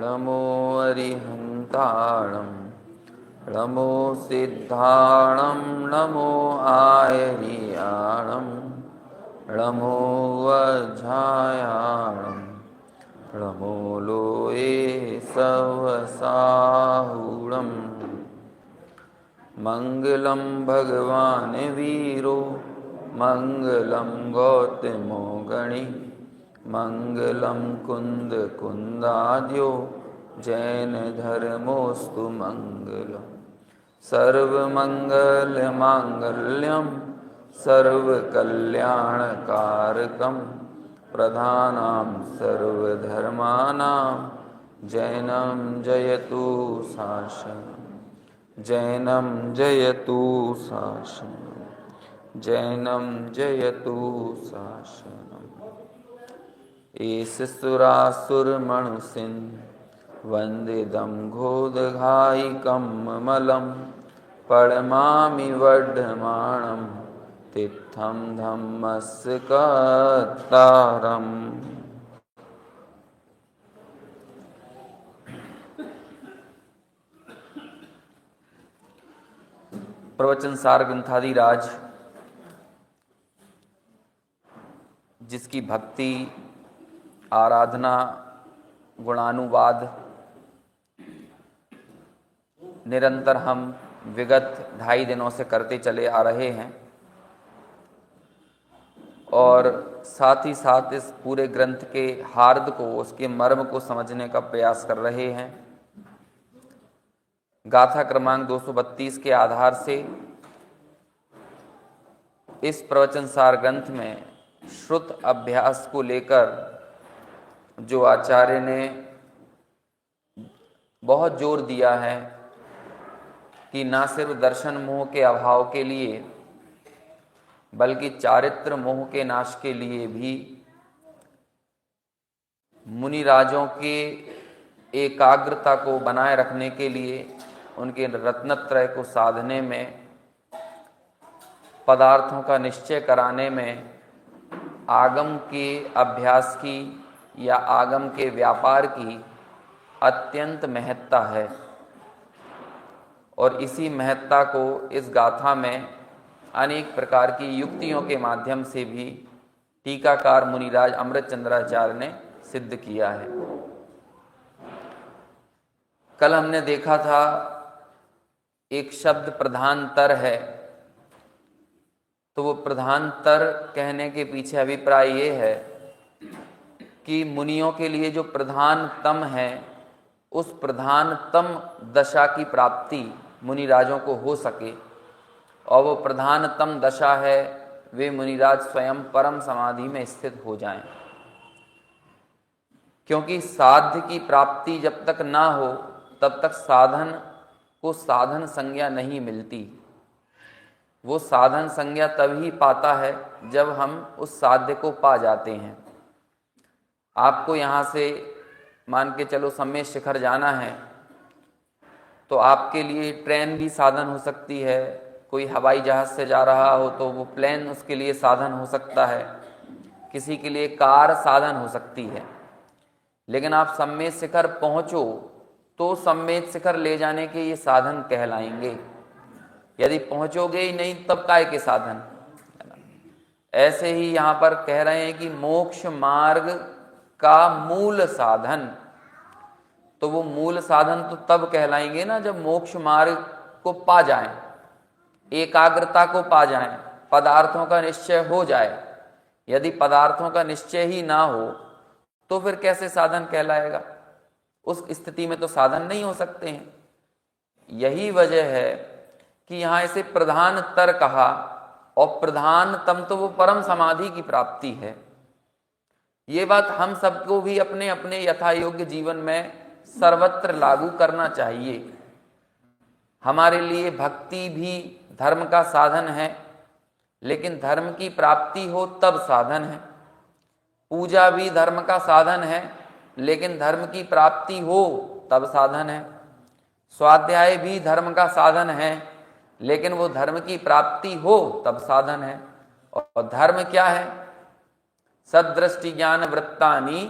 नमो अरिहन्ताणं नमो सिद्धाणं नमो आयर्याणं नमो वज्रायाणं नमो लोये सवसाहुणम् मंगलम भगवान वीरो मंगलम गौतमो गणि मंगलम कुंद कुंदाद्यो जैन धर्मोस्तु मंगलम सर्वमंगल मांगल्यम सर्वकल्याणकारकम प्रधानां सर्वधर्माणां जैनं जयतु शासनम् जैनं जयतु शासनम् जैनं जयतु शासनम् एष सुरासुरमणुषिं वन्दिदं घोदघायिकं मलं परमा वर्धमानं तीर्थं धम्मस्य कर्तारम्। प्रवचन सार ग्रंथादिराज जिसकी भक्ति, आराधना, गुणानुवाद निरंतर हम विगत 2.5 दिनों से करते चले आ रहे हैं और साथ ही साथ इस पूरे ग्रंथ के हार्द को, उसके मर्म को समझने का प्रयास कर रहे हैं। गाथा क्रमांक 232 के आधार से इस प्रवचन सार ग्रंथ में श्रुत अभ्यास को लेकर जो आचार्य ने बहुत जोर दिया है कि ना सिर्फ दर्शन मोह के अभाव के लिए बल्कि चारित्र मोह के नाश के लिए भी मुनिराजों के एकाग्रता को बनाए रखने के लिए, उनके रत्नत्रय को साधने में, पदार्थों का निश्चय कराने में आगम के अभ्यास की या आगम के व्यापार की अत्यंत महत्ता है। और इसी महत्ता को इस गाथा में अनेक प्रकार की युक्तियों के माध्यम से भी टीकाकार मुनिराज अमृतचंद्राचार्य ने सिद्ध किया है। कल हमने देखा था एक शब्द प्रधानतर है, तो वो प्रधानतर कहने के पीछे अभिप्राय ये है कि मुनियों के लिए जो प्रधानतम है, उस प्रधानतम दशा की प्राप्ति मुनिराजों को हो सके। और वो प्रधानतम दशा है वे मुनिराज स्वयं परम समाधि में स्थित हो जाएं। क्योंकि साध्य की प्राप्ति जब तक ना हो तब तक साधन को साधन संज्ञा नहीं मिलती। वो साधन संज्ञा तभी पाता है जब हम उस साध्य को पा जाते हैं। आपको यहाँ से मान के चलो सम्मेद शिखर जाना है, तो आपके लिए ट्रेन भी साधन हो सकती है, कोई हवाई जहाज से जा रहा हो तो वो प्लेन उसके लिए साधन हो सकता है, किसी के लिए कार साधन हो सकती है। लेकिन आप सम्मेद शिखर पहुँचो तो सम्मेद शिखर ले जाने के ये साधन कहलाएंगे। यदि पहुँचोगे ही नहीं तब काय के साधन। ऐसे ही यहाँ पर कह रहे हैं कि मोक्ष मार्ग का मूल साधन, तो वो मूल साधन तो तब कहलाएंगे ना जब मोक्ष मार्ग को पा जाएं, एकाग्रता को पा जाएं, पदार्थों का निश्चय हो जाए। यदि पदार्थों का निश्चय ही ना हो तो फिर कैसे साधन कहलाएगा? उस स्थिति में तो साधन नहीं हो सकते हैं। यही वजह है कि यहाँ इसे प्रधानतर कहा, और प्रधानतम तो वो परम समाधि की प्राप्ति है। ये बात हम सबको भी अपने अपने यथा योग्य जीवन में सर्वत्र लागू करना चाहिए। हमारे लिए भक्ति भी धर्म का साधन है, लेकिन धर्म की प्राप्ति हो तब साधन है। पूजा भी धर्म का साधन है, लेकिन धर्म की प्राप्ति हो तब साधन है। स्वाध्याय भी धर्म का साधन है, लेकिन वो धर्म की प्राप्ति हो तब साधन है। और धर्म क्या है? सदृष्टि ज्ञान वृत्तानि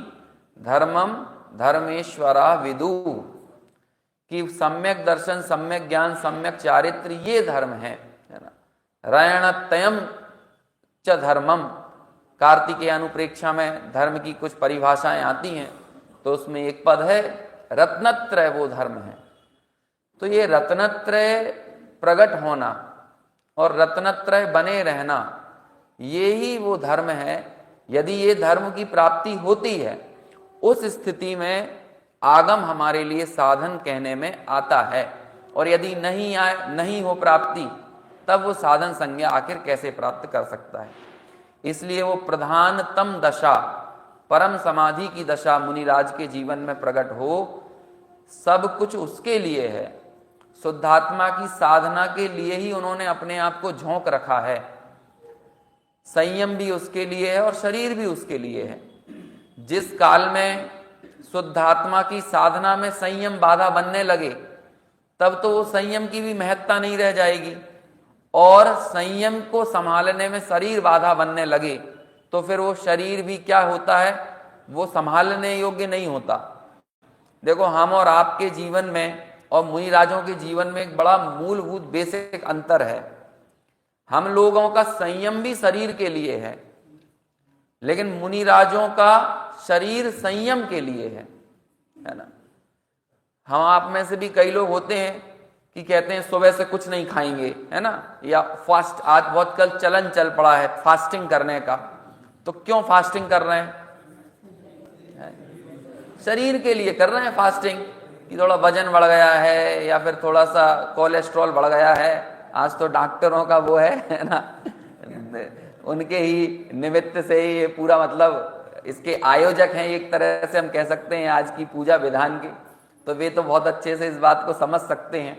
धर्मम धर्मेश्वरा विदु, कि सम्यक दर्शन, सम्यक ज्ञान, सम्यक चारित्र ये धर्म है ना। रयणतयम च धर्मम, कार्तिकेय अनुप्रेक्षा में धर्म की कुछ परिभाषाएं आती हैं, तो उसमें एक पद है रत्नत्रय, वो धर्म है। तो ये रत्नत्रय प्रकट होना और रत्नत्रय बने रहना, ये ही वो धर्म है। यदि ये धर्म की प्राप्ति होती है, उस स्थिति में आगम हमारे लिए साधन कहने में आता है। और यदि नहीं हो प्राप्ति, तब वो साधन संज्ञा आखिर कैसे प्राप्त कर सकता है। इसलिए वो प्रधानतम दशा, परम समाधि की दशा मुनिराज के जीवन में प्रकट हो, सब कुछ उसके लिए है। शुद्धात्मा की साधना के लिए ही उन्होंने अपने आप को झोंक रखा है। संयम भी उसके लिए है और शरीर भी उसके लिए है। जिस काल में शुद्धात्मा की साधना में संयम बाधा बनने लगे, तब तो वो संयम की भी महत्ता नहीं रह जाएगी। और संयम को संभालने में शरीर बाधा बनने लगे, तो फिर वो शरीर भी क्या होता है, वो संभालने योग्य नहीं होता। देखो, हम और आपके जीवन में और मुनिराजों के जीवन में एक बड़ा मूलभूत बेसिक अंतर है। हम लोगों का संयम भी शरीर के लिए है, लेकिन मुनिराजों का शरीर संयम के लिए है ना। हम आप में से भी कई लोग होते हैं कि कहते हैं सुबह से कुछ नहीं खाएंगे, है ना, या फास्ट, आज बहुत कल चलन चल पड़ा है फास्टिंग करने का। तो क्यों फास्टिंग कर रहे हैं? शरीर के लिए कर रहे हैं फास्टिंग, कि थोड़ा वजन बढ़ गया है या फिर थोड़ा सा कोलेस्ट्रॉल बढ़ गया है। आज तो डॉक्टरों का वो है ना, उनके ही निमित्त से ही ये पूरा, मतलब इसके आयोजक हैं एक तरह से हम कह सकते हैं आज की पूजा विधान के। तो वे तो बहुत अच्छे से इस बात को समझ सकते हैं।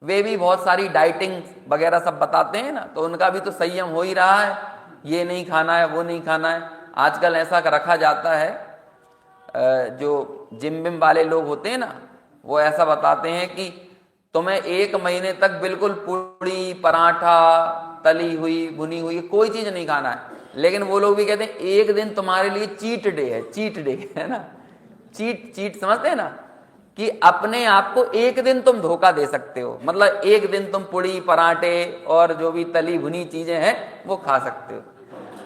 वे भी बहुत सारी डाइटिंग वगैरह सब बताते हैं ना, तो उनका भी तो संयम हो ही रहा है, ये नहीं खाना है, वो नहीं खाना है। आजकल ऐसा रखा जाता है, जो जिम विम वाले लोग होते हैं ना, वो ऐसा बताते हैं कि तुम्हें 1 महीने तक बिल्कुल पूड़ी, पराठा, तली हुई, भुनी हुई कोई चीज नहीं खाना है। लेकिन वो लोग भी कहते हैं एक दिन तुम्हारे लिए चीट डे है, चीट डे है ना। चीट समझते हैं ना, कि अपने आप को एक दिन तुम धोखा दे सकते हो। मतलब एक दिन तुम पूड़ी, पराठे और जो भी तली भुनी चीजें हैं वो खा सकते हो।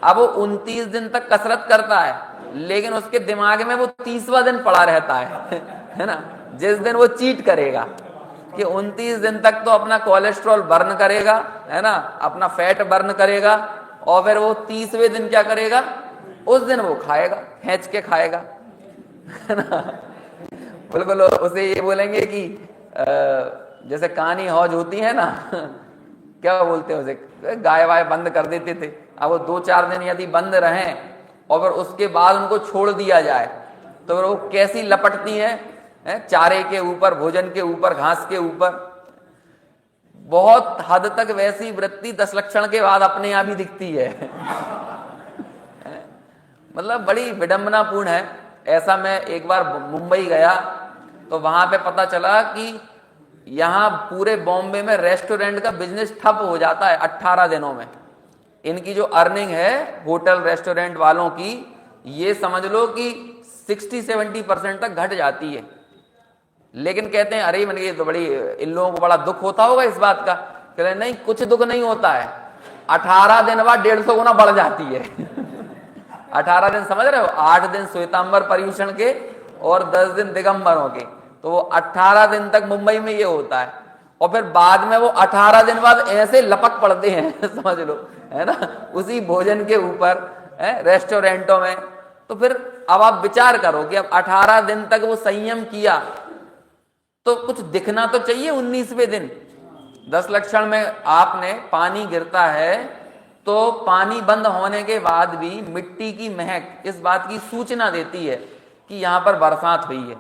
अब वो 29 दिन तक कसरत करता है, लेकिन उसके दिमाग में वो 30वां दिन पड़ा रहता है ना। जिस दिन वो चीट करेगा कि 29 दिन तक तो अपना कोलेस्ट्रॉल बर्न करेगा, है ना, अपना फैट बर्न करेगा, और फिर वो 30वें दिन क्या करेगा, उस दिन वो खाएगा, खींच के खाएगा, है ना। बिल्कुल उसे ये बोलेंगे कि जैसे कहानी हौज होती है ना, क्या बोलते हैं उसे, गाय वाय बंद कर देते थे। अब वो 2-4 दिन यदि बंद रहें और फिर उसके बाद उनको छोड़ दिया जाए, तो फिर वो कैसी लपटती हैं, चारे के ऊपर, भोजन के ऊपर, घास के ऊपर। बहुत हद तक वैसी वृत्ति 10 लक्षण के बाद अपने आप ही दिखती है। मतलब बड़ी विडंबनापूर्ण है। ऐसा मैं एक बार मुंबई गया, तो वहां पे पता चला कि यहाँ पूरे बॉम्बे में रेस्टोरेंट का बिजनेस ठप हो जाता है 18 दिनों में। इनकी जो अर्निंग है होटल रेस्टोरेंट वालों की, ये समझ लो कि 60-70% तक घट जाती है। लेकिन कहते हैं अरे मैंने, ये तो बड़ी, इन लोगों को बड़ा दुख होता होगा इस बात का। कह रहे नहीं, कुछ दुख नहीं होता है, 18 दिन बाद 150 गुना बढ़ जाती है। 18 दिन समझ रहे हो, 8 दिन श्वेतांबर पर्यूषण के और 10 दिन दिगंबरों के। तो वो 18 दिन तक मुंबई में ये होता है, और फिर बाद में वो 18 दिन बाद ऐसे लपक पड़ते हैं समझ लो, है ना, उसी भोजन के ऊपर, रेस्टोरेंटों में। तो फिर अब आप विचार करो कि अब 18 दिन तक वो संयम किया, तो कुछ दिखना तो चाहिए 19वें दिन। 10 लक्षण में आपने पानी गिरता है, तो पानी बंद होने के बाद भी मिट्टी की महक इस बात की सूचना देती है कि यहां पर बरसात हुई है।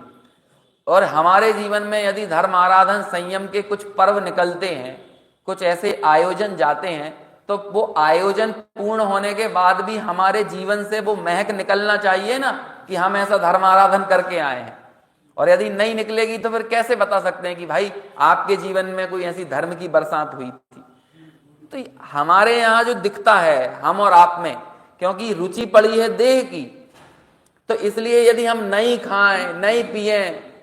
और हमारे जीवन में यदि धर्म आराधन संयम के कुछ पर्व निकलते हैं, कुछ ऐसे आयोजन जाते हैं, तो वो आयोजन पूर्ण होने के बाद भी हमारे जीवन से वो महक निकलना चाहिए ना, कि हम ऐसा धर्म आराधन करके आए हैं। और यदि नहीं निकलेगी तो फिर कैसे बता सकते हैं कि भाई आपके जीवन में कोई ऐसी धर्म की बरसात हुई थी। तो हमारे यहाँ जो दिखता है हम और आप में, क्योंकि रुचि पड़ी है देह की, तो इसलिए यदि हम नहीं खाएं, नहीं पिए,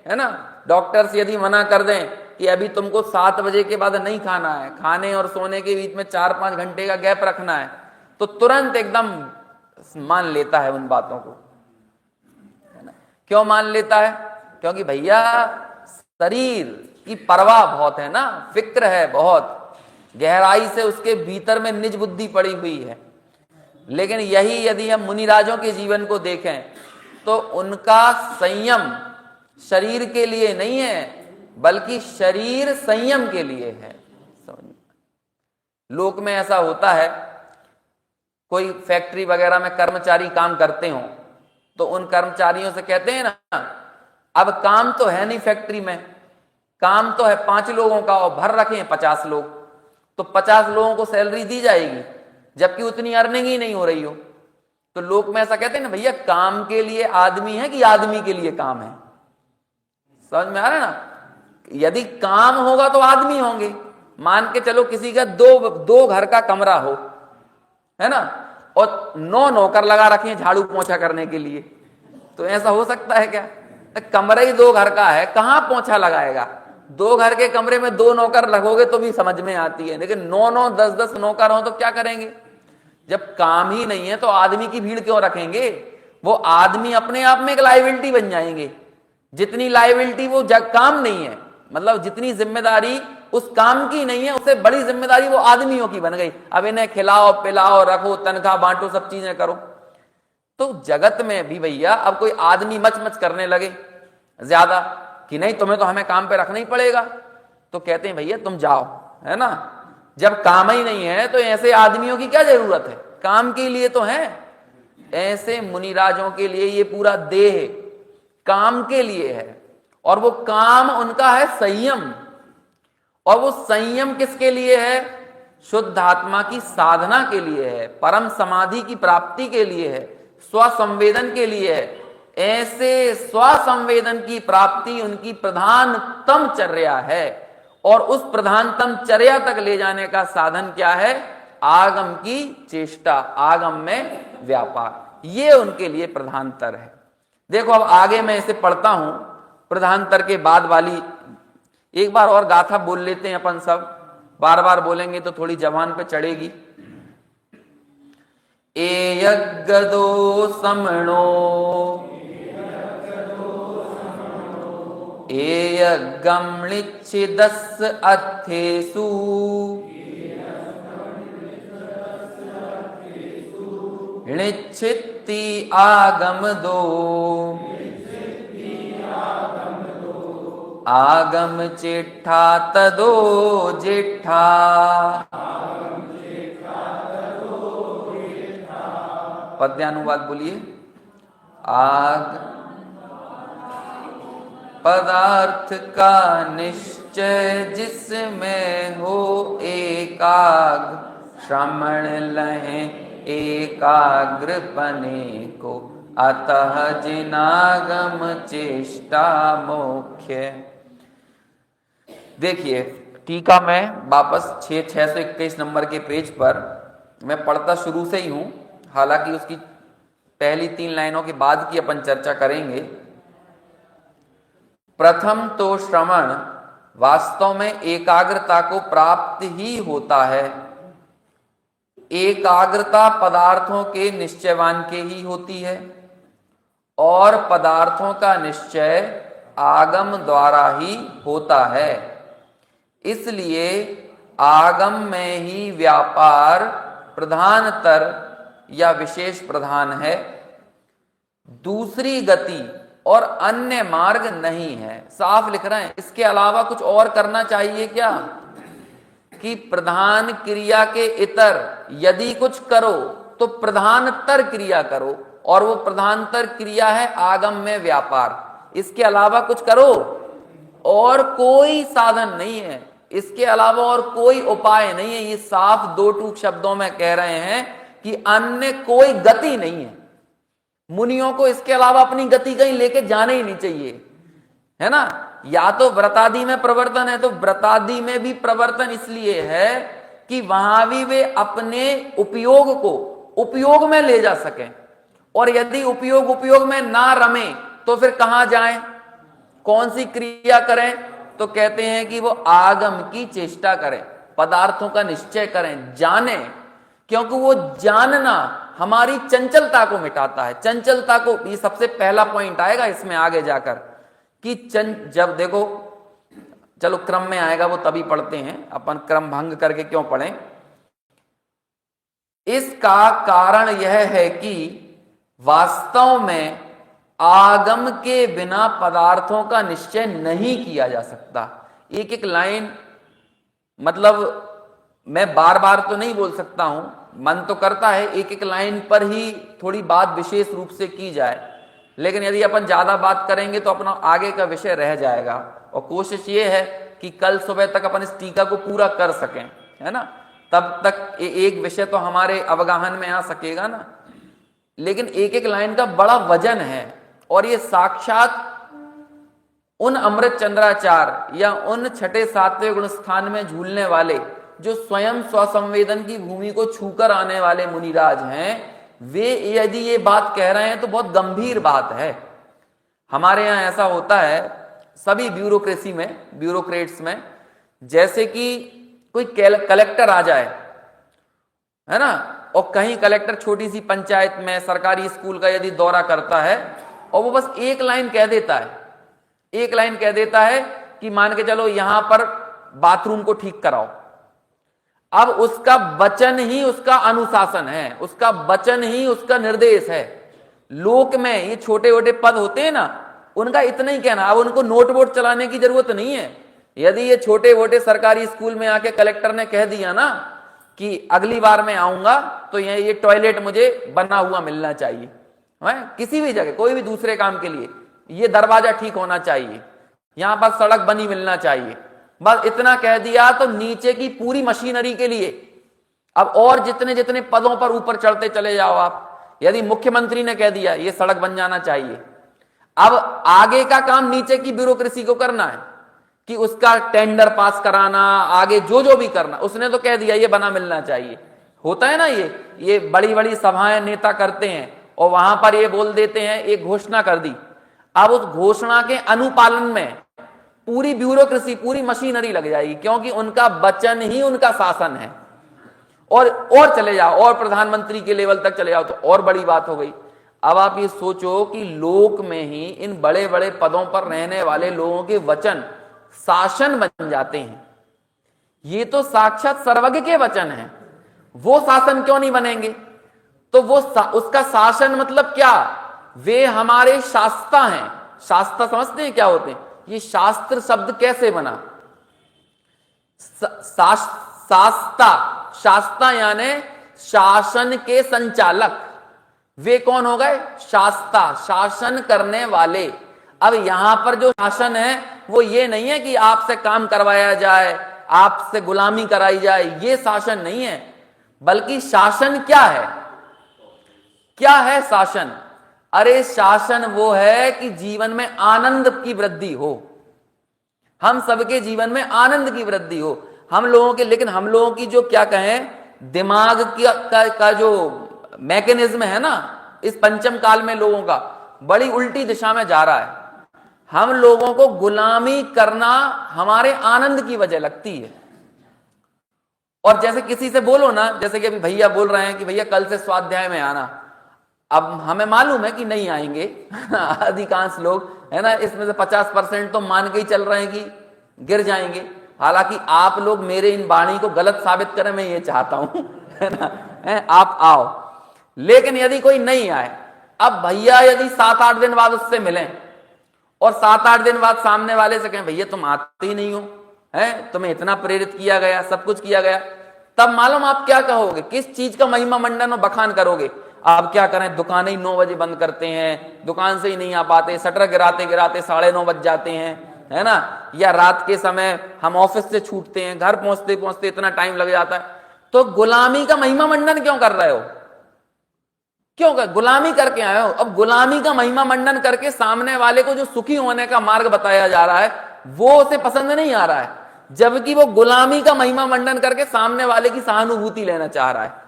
है ना, डॉक्टर्स यदि मना कर दें कि अभी तुमको 7 बजे के बाद नहीं खाना है, खाने और सोने के बीच में 4-5 घंटे का गैप रखना है, तो तुरंत एकदम मान लेता है उन बातों को, है ना। क्यों मान लेता है? क्योंकि भैया शरीर की परवाह बहुत है ना, फिक्र है बहुत, गहराई से उसके भीतर में निज बुद्धि पड़ी हुई है। लेकिन यही यदि हम मुनिराजों के जीवन को देखें तो उनका संयम शरीर के लिए नहीं है, बल्कि शरीर संयम के लिए है। लोक में ऐसा होता है, कोई फैक्ट्री वगैरह में कर्मचारी काम करते हो तो उन कर्मचारियों से कहते हैं ना, अब काम तो है नहीं फैक्ट्री में, काम तो है 5 लोगों का और भर रखे हैं 50 लोग, तो 50 लोगों को सैलरी दी जाएगी जबकि उतनी अर्निंग ही नहीं हो रही हो। तो लोग में ऐसा कहते हैं ना, भैया काम के लिए आदमी है कि आदमी के लिए काम है? समझ में आ रहा है ना? यदि काम होगा तो आदमी होंगे। मान के चलो किसी का दो घर का कमरा हो, है ना, और 9 नौकर लगा रखे हैं झाड़ू पोंछा करने के लिए, तो ऐसा हो सकता है क्या? कमरा ही 2 घर का है, कहां पोंछा लगाएगा? 2 घर के कमरे में 2 नौकर लगोगे तो भी समझ में आती है, लेकिन 9-9 10-10 नौकर हो तो क्या करेंगे? जब काम ही नहीं है तो आदमी की भीड़ क्यों रखेंगे? वो आदमी अपने आप में एक लायबिलिटी बन जाएंगे। जितनी लायबिलिटी वो काम नहीं है, मतलब जितनी जिम्मेदारी उस काम की नहीं है, उससे बड़ी जिम्मेदारी वो आदमियों की बन गई। अब इन्हें खिलाओ पिलाओ, रखो, तनख्वाह बांटो, सब चीजें करो। तो जगत में भी भैया अब कोई आदमी मच मच करने लगे ज्यादा कि नहीं तुम्हें तो हमें काम पे रखना ही पड़ेगा, तो कहते हैं भैया तुम जाओ, है ना। जब काम ही नहीं है तो ऐसे आदमियों की क्या जरूरत है? काम के लिए तो है। ऐसे मुनिराजों के लिए ये पूरा देह काम के लिए है, और वो काम उनका है संयम। और वो संयम किसके लिए है? शुद्ध आत्मा की साधना के लिए है, परम समाधि की प्राप्ति के लिए है, स्वसंवेदन के लिए है। ऐसे स्वसंवेदन की प्राप्ति उनकी प्रधानतम चर्या है, और उस प्रधानतम चर्या तक ले जाने का साधन क्या है? आगम की चेष्टा, आगम में व्यापार, ये उनके लिए प्रधानतर है। देखो अब आगे मैं इसे पढ़ता हूं, प्रधानतर के बाद वाली एक बार और गाथा बोल लेते हैं अपन सब, बार बार बोलेंगे तो थोड़ी जबान पे चढ़ेगी। एयगदो समणो एयगम्लिच्छिदस् अर्थेषु णिच्छित्ति आगमदो आगम चिट्ठा तदो जिट्ठा। पद्यानुवाद बोलिए। आग पदार्थ का निश्चय जिसमें हो एकाग्र, श्रमण लहें एकाग्रपने को, अतः जिनागम चेष्टा मुख्य। देखिए टीका में वापस 621 नंबर के पेज पर मैं पढ़ता शुरू से ही हूं, हालांकि उसकी पहली 3 लाइनों के बाद की अपन चर्चा करेंगे। प्रथम तो श्रवण वास्तव में एकाग्रता को प्राप्त ही होता है। एकाग्रता पदार्थों के निश्चयवान के ही होती है, और पदार्थों का निश्चय आगम द्वारा ही होता है। इसलिए आगम में ही व्यापार प्रधानतर या विशेष प्रधान है, दूसरी गति और अन्य मार्ग नहीं है। साफ लिख रहे हैं, इसके अलावा कुछ और करना चाहिए क्या? कि प्रधान क्रिया के इतर यदि कुछ करो तो प्रधानतर क्रिया करो, और वो प्रधानतर क्रिया है आगम में व्यापार। इसके अलावा कुछ करो, और कोई साधन नहीं है, इसके अलावा और कोई उपाय नहीं है। ये साफ 2 टूक शब्दों में कह रहे हैं कि अन्य कोई गति नहीं है। मुनियों को इसके अलावा अपनी गति कहीं लेके जाना ही नहीं चाहिए, है ना। या तो व्रतादि में प्रवर्तन है, तो व्रतादि में भी प्रवर्तन इसलिए है कि वहां भी वे अपने उपयोग को उपयोग में ले जा सकें, और यदि उपयोग उपयोग में ना रमे तो फिर कहां जाएं, कौन सी क्रिया करें? तो कहते हैं कि वो आगम की चेष्टा करें, पदार्थों का निश्चय करें, जाने, क्योंकि वो जानना हमारी चंचलता को मिटाता है। चंचलता को, ये सबसे पहला पॉइंट आएगा इसमें आगे जाकर कि जब देखो, चलो क्रम में आएगा वो तभी पढ़ते हैं, अपन क्रम भंग करके क्यों पढ़ें। इसका कारण यह है कि वास्तव में आगम के बिना पदार्थों का निश्चय नहीं किया जा सकता। एक एक लाइन, मतलब मैं बार बार तो नहीं बोल सकता हूं, मन तो करता है एक एक लाइन पर ही थोड़ी बात विशेष रूप से की जाए, लेकिन यदि अपन ज्यादा बात करेंगे तो अपना आगे का विषय रह जाएगा। और कोशिश ये है कि कल सुबह तक अपन इस टीका को पूरा कर सकें, है ना, तब तक एक विषय तो हमारे अवगाहन में आ सकेगा ना। लेकिन एक एक लाइन का बड़ा वजन है, और ये साक्षात उन अमृत चंद्राचार्य या उन छठे सातवें गुण स्थान में झूलने वाले जो स्वयं स्वसंवेदन की भूमि को छूकर आने वाले मुनिराज हैं, वे यदि ये बात कह रहे हैं तो बहुत गंभीर बात है। हमारे यहां ऐसा होता है सभी ब्यूरोक्रेसी में, ब्यूरोक्रेट्स में, जैसे कि कोई कलेक्टर आ जाए, है ना, और कहीं कलेक्टर छोटी सी पंचायत में सरकारी स्कूल का यदि दौरा करता है और वो बस एक लाइन कह देता है, एक लाइन कह देता है कि मान के चलो यहां पर बाथरूम को ठीक कराओ। अब उसका वचन ही उसका अनुशासन है, उसका वचन ही उसका निर्देश है। लोक में ये छोटे छोटे पद होते हैं ना, उनका इतना ही कहना, अब उनको नोट बोर्ड चलाने की जरूरत नहीं है। यदि ये छोटे छोटे सरकारी स्कूल में आके कलेक्टर ने कह दिया ना कि अगली बार मैं आऊंगा तो ये टॉयलेट मुझे बना हुआ मिलना चाहिए, है किसी भी जगह कोई भी दूसरे काम के लिए, ये दरवाजा ठीक होना चाहिए, यहां पर सड़क बनी मिलना चाहिए, बस इतना कह दिया तो नीचे की पूरी मशीनरी के लिए अब और जितने जितने पदों पर ऊपर चढ़ते चले जाओ आप। यदि मुख्यमंत्री ने कह दिया ये सड़क बन जाना चाहिए, अब आगे का काम नीचे की ब्यूरोक्रेसी को करना है कि उसका टेंडर पास कराना, आगे जो जो भी करना, उसने तो कह दिया ये बना मिलना चाहिए। होता है ना, ये बड़ी बड़ी सभाएं नेता करते हैं और वहां पर ये बोल देते हैं, एक घोषणा कर दी, अब उस घोषणा के अनुपालन में पूरी ब्यूरोक्रेसी, पूरी मशीनरी लग जाएगी, क्योंकि उनका वचन ही उनका शासन है। और चले जाओ, और प्रधानमंत्री के लेवल तक चले जाओ तो और बड़ी बात हो गई। अब आप ये सोचो कि लोक में ही इन बड़े बड़े पदों पर रहने वाले लोगों के वचन शासन बन जाते हैं। ये तो साक्षात सर्वज्ञ के वचन हैं, वो शासन क्यों नहीं बनेंगे? तो वो उसका शासन मतलब क्या? वे हमारे शास्ता हैं। शास्ता समझते हैं क्या होते हैं? ये शास्त्र शब्द कैसे बना? शास्ता, शास्ता यानी शासन के संचालक। वे कौन हो गए? शास्ता, शासन करने वाले। अब यहां पर जो शासन है वो ये नहीं है कि आपसे काम करवाया जाए, आपसे गुलामी कराई जाए, ये शासन नहीं है। बल्कि शासन क्या है? क्या है शासन? अरे शासन वो है कि जीवन में आनंद की वृद्धि हो, हम सबके जीवन में आनंद की वृद्धि हो। हम लोगों के, लेकिन हम लोगों की जो क्या कहें, दिमाग का जो मैकेनिज्म है ना, इस पंचम काल में लोगों का बड़ी उल्टी दिशा में जा रहा है। हम लोगों को गुलामी करना हमारे आनंद की वजह लगती है। और जैसे किसी से बोलो ना, जैसे कि अभी भैया बोल रहे हैं कि भैया कल से स्वाध्याय में आना, अब हमें मालूम है कि नहीं आएंगे अधिकांश लोग, है ना, इसमें से 50% तो मान के ही चल रहे हैं कि गिर जाएंगे। हालांकि आप लोग मेरे इन वाणी को गलत साबित करें, मैं ये चाहता हूं, है ना, आप आओ। लेकिन यदि कोई नहीं आए, अब भैया यदि 7-8 दिन बाद उससे मिलें और 7-8 दिन बाद सामने वाले से कहें भैया तुम आते ही नहीं हो, है तुम्हें इतना प्रेरित किया गया, सब कुछ किया गया, तब मालूम आप क्या कहोगे? किस चीज का महिमा मंडन और बखान करोगे? आप क्या करें, दुकानें ही 9 बजे बंद करते हैं, दुकान से ही नहीं आ पाते, शटर गिराते गिराते 9:30 बज जाते हैं, है ना, या रात के समय हम ऑफिस से छूटते हैं, घर पहुंचते पहुंचते इतना टाइम लग जाता है। तो गुलामी का महिमा मंडन क्यों कर रहे हो? क्यों कर गुलामी करके आए हो? अब गुलामी का महिमा मंडन करके सामने वाले को जो सुखी होने का मार्ग बताया जा रहा है वो उसे पसंद नहीं आ रहा है, जबकि वो गुलामी का महिमा मंडन करके सामने वाले की सहानुभूति लेना चाह रहा है।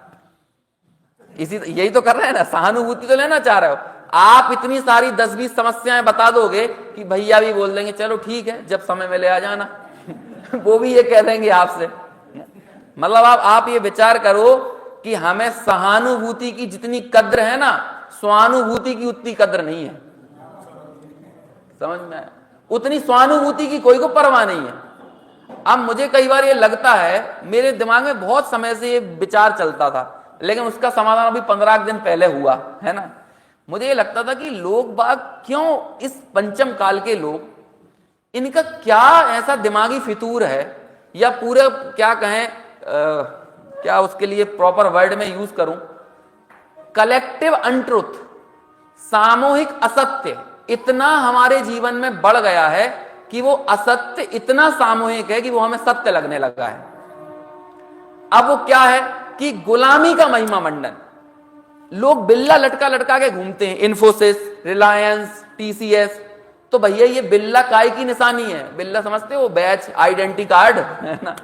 यही तो कर रहे हैं ना, सहानुभूति तो लेना चाह रहे हो आप। इतनी सारी 10-20 समस्याएं बता दोगे कि भैया भी बोल देंगे चलो ठीक है जब समय मिले आ जाना। वो भी ये कह देंगे आपसे। मतलब आप ये विचार करो कि हमें सहानुभूति की जितनी कद्र है ना, स्वानुभूति की उतनी कद्र नहीं है। समझ में आया? उतनी स्वानुभूति की कोई को परवाह नहीं है। अब मुझे कई बार ये लगता है, मेरे दिमाग में बहुत समय से ये विचार चलता था, लेकिन उसका समाधान अभी 15 दिन पहले हुआ है ना। मुझे ये लगता था कि लोग बाग क्यों, इस पंचम काल के लोग, इनका क्या ऐसा दिमागी फितूर है, या पूरे क्या कहें, क्या उसके लिए प्रॉपर वर्ड में यूज करूं, कलेक्टिव अनट्रुथ, सामूहिक असत्य इतना हमारे जीवन में बढ़ गया है कि वो असत्य इतना सामूहिक है कि वो हमें सत्य लगने लगा है। अब वो क्या है कि गुलामी का महिमा मंडन, लोग बिल्ला लटका लटका के घूमते हैं, इन्फोसिस, रिलायंस, टीसीएस। तो भैया ये बिल्ला काय की निशानी है? बिल्ला समझते हो, बैच आइडेंटिटी कार्ड है ना,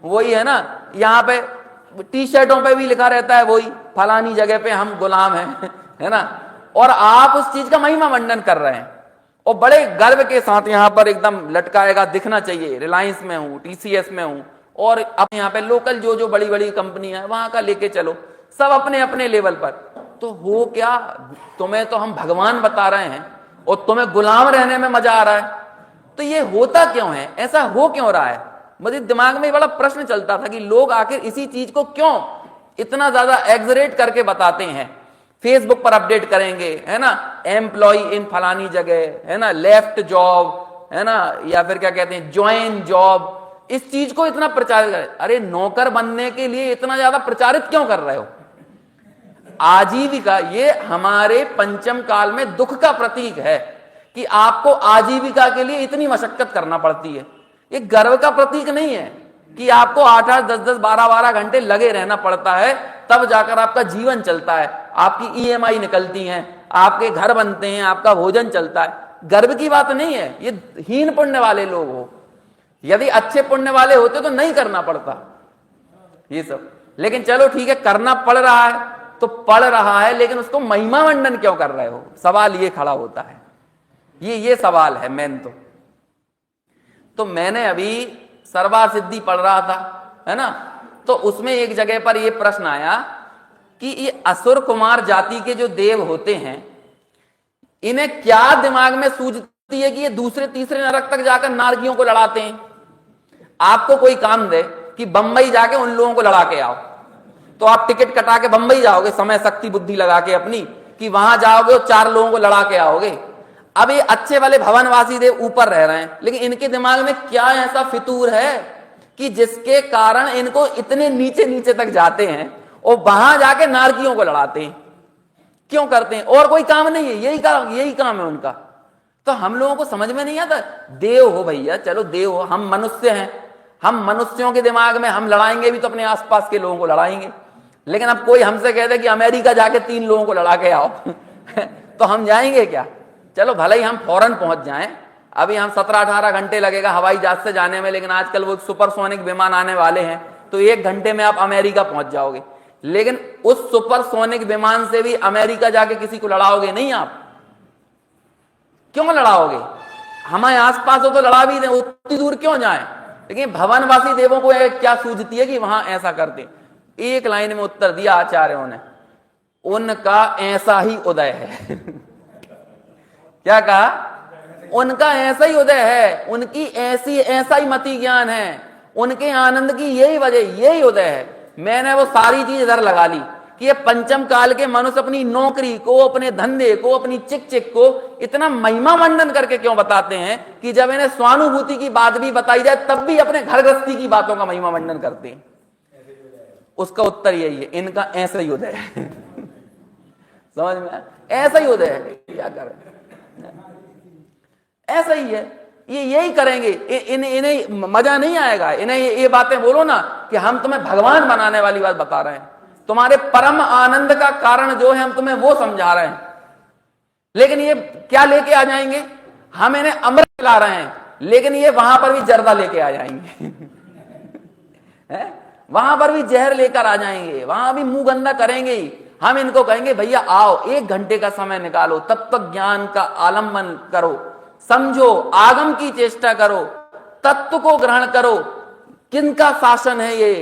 वही है ना। यहाँ पे टी शर्टों पे भी लिखा रहता है वही, फलानी जगह पे हम गुलाम हैं, है ना। और आप उस चीज का महिमा मंडन कर रहे हैं और बड़े गर्व के साथ यहाँ पर एकदम लटकाएगा, दिखना चाहिए रिलायंस में हूं, टीसीएस में हूं, और अब यहाँ पे लोकल जो बड़ी बड़ी कंपनियां है वहां का लेके चलो, सब अपने अपने लेवल पर। तो हो क्या, तुम्हें तो हम भगवान बता रहे हैं और तुम्हें गुलाम रहने में मजा आ रहा है। तो ये होता क्यों है, ऐसा हो क्यों रहा है? मुझे दिमाग में बड़ा प्रश्न चलता था कि लोग आखिर इसी चीज को क्यों इतना ज्यादा एग्जरेट करके बताते हैं। फेसबुक पर अपडेट करेंगे, है ना, एम्प्लॉय इन फलानी जगह, है ना, लेफ्ट जॉब, है ना, या फिर क्या कहते हैं ज्वाइन जॉब। इस चीज को इतना प्रचारित करें। अरे नौकर बनने के लिए इतना ज्यादा प्रचारित क्यों कर रहे हो? आजीविका, ये हमारे पंचम काल में दुख का प्रतीक है कि आपको आजीविका के लिए इतनी मशक्कत करना पड़ती है। ये गर्व का प्रतीक नहीं है कि आपको 8-8, 10-10, 12-12 घंटे लगे रहना पड़ता है, तब जाकर आपका जीवन चलता है, आपकी ईएमआई निकलती हैं, आपके घर बनते हैं, आपका भोजन चलता है। गर्व की बात नहीं है, ये हीन पुण्य वाले लोग हो। यदि अच्छे पुण्य वाले होते तो नहीं करना पड़ता ये सब। लेकिन चलो ठीक है, करना पड़ रहा है तो पड़ रहा है, लेकिन उसको महिमा मंडन क्यों कर रहे हो? सवाल ये खड़ा होता है, ये सवाल है मेन। तो मैंने अभी सर्वा सिद्धि पढ़ रहा था, है ना, तो उसमें एक जगह पर यह प्रश्न आया कि ये असुर कुमार जाति के जो देव होते हैं, इन्हें क्या दिमाग में सूझती है कि ये दूसरे तीसरे नरक तक जाकर नारकियों को लड़ाते हैं। आपको कोई काम दे कि बंबई जाके उन लोगों को लड़ा के आओ, तो आप टिकट कटा के बंबई जाओगे, समय शक्ति बुद्धि लगा के अपनी, कि वहां जाओगे और 4 लोगों को लड़ा के आओगे। अब ये अच्छे वाले भवनवासी देव ऊपर रह रहे हैं, लेकिन इनके दिमाग में क्या ऐसा फितूर है कि जिसके कारण इनको इतने नीचे नीचे तक जाते हैं और वहां जाके नारकियों को लड़ाते हैं? क्यों करते हैं? और कोई काम नहीं है, यही काम है उनका। तो हम लोगों को समझ में नहीं आता। देव हो भैया, चलो देव हो, हम मनुष्य हैं, हम मनुष्यों के दिमाग में हम लड़ाएंगे भी तो अपने आसपास के लोगों को लड़ाएंगे। लेकिन अब कोई हमसे कहते कि अमेरिका जाके 3 लोगों को लड़ा के आओ तो हम जाएंगे क्या? चलो भले ही हम फौरन पहुंच जाएं, अभी हम 17-18 घंटे लगेगा हवाई जहाज से जाने में, लेकिन आजकल वो सुपरसोनिक विमान आने वाले हैं, तो 1 घंटे में आप अमेरिका पहुंच जाओगे। लेकिन उस सुपरसोनिक विमान से भी अमेरिका जाके किसी को लड़ाओगे नहीं आप। क्यों लड़ाओगे? हमारे आसपास हो तो लड़ा भी दें, उतनी दूर क्यों जाएं? लेकिन भवनवासी देवों को क्या सूझती है कि वहां ऐसा करते। एक लाइन में उत्तर दिया आचार्यों ने, उनका ऐसा ही उदय है क्या कहा? उनका ऐसा ही उदय है, उनकी ऐसा ही मति ज्ञान है, उनके आनंद की यही वजह, यही उदय है। मैंने वो सारी चीज इधर लगा ली कि ये पंचम काल के मनुष्य अपनी नौकरी को, अपने धंधे को, अपनी चिक को इतना महिमा मंडन करके क्यों बताते हैं कि जब इन्हें स्वानुभूति की बात भी बताई जाए तब भी अपने घर गृहस्थी की बातों का महिमा मंडन करते हैं। उसका उत्तर यही है, इनका ऐसा ही उदय है समझ में? ऐसा ही उदय है, क्या करें, ऐसा ही है, ये यही करेंगे। इन्हें मजा नहीं आएगा। इन्हें ये बातें बोलो ना कि हम तुम्हें भगवान बनाने वाली बात बता रहे हैं, तुम्हारे परम आनंद का कारण जो है हम तुम्हें वो समझा रहे हैं। लेकिन ये क्या लेके आ जाएंगे? हम इन्हें अमृत खिला रहे हैं, लेकिन ये वहां पर भी जर्दा लेके आ जाएंगे है? वहां पर भी जहर लेकर आ जाएंगे, वहां भी मुंह गंदा करेंगे ही। हम इनको कहेंगे भैया आओ 1 घंटे का समय निकालो, तत्व ज्ञान का आलम्बन करो, समझो, आगम की चेष्टा करो, तत्व को ग्रहण करो। किनका शासन है ये,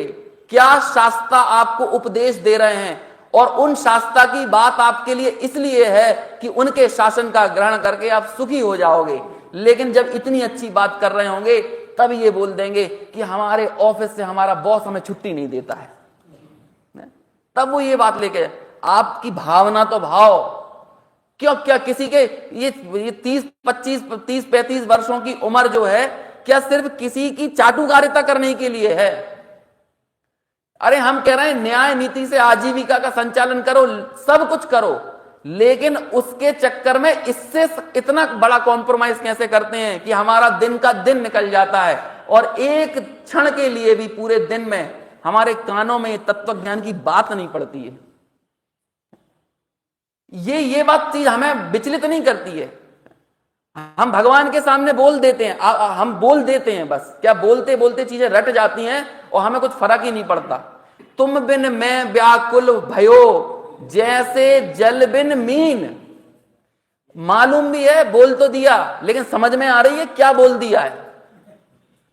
क्या शास्त्रा आपको उपदेश दे रहे हैं, और उन शास्त्रा की बात आपके लिए इसलिए है कि उनके शासन का ग्रहण करके आप सुखी हो जाओगे। लेकिन जब इतनी अच्छी बात कर रहे होंगे तब ये बोल देंगे कि हमारे ऑफिस से हमारा बॉस हमें छुट्टी नहीं देता है, तब वो ये बात लेके, आपकी भावना तो भाव क्यों, क्या किसी के ये 30-35 वर्षों की उम्र जो है क्या सिर्फ किसी की चाटुकारिता करने के लिए है? अरे हम कह रहे हैं न्याय नीति से आजीविका का संचालन करो, सब कुछ करो, लेकिन उसके चक्कर में इससे इतना बड़ा कॉम्प्रोमाइज कैसे करते हैं कि हमारा दिन का दिन निकल जाता है और एक क्षण के लिए भी पूरे दिन में हमारे कानों में तत्व ज्ञान की बात नहीं पड़ती है। ये बात चीज हमें विचलित नहीं करती है। हम भगवान के सामने बोल देते हैं, हम बोल देते हैं, बस क्या बोलते बोलते चीजें रट जाती हैं और हमें कुछ फर्क ही नहीं पड़ता। तुम बिन मैं व्याकुल भयो जैसे जल बिन मीन, मालूम भी है बोल तो दिया, लेकिन समझ में आ रही है क्या बोल दिया है?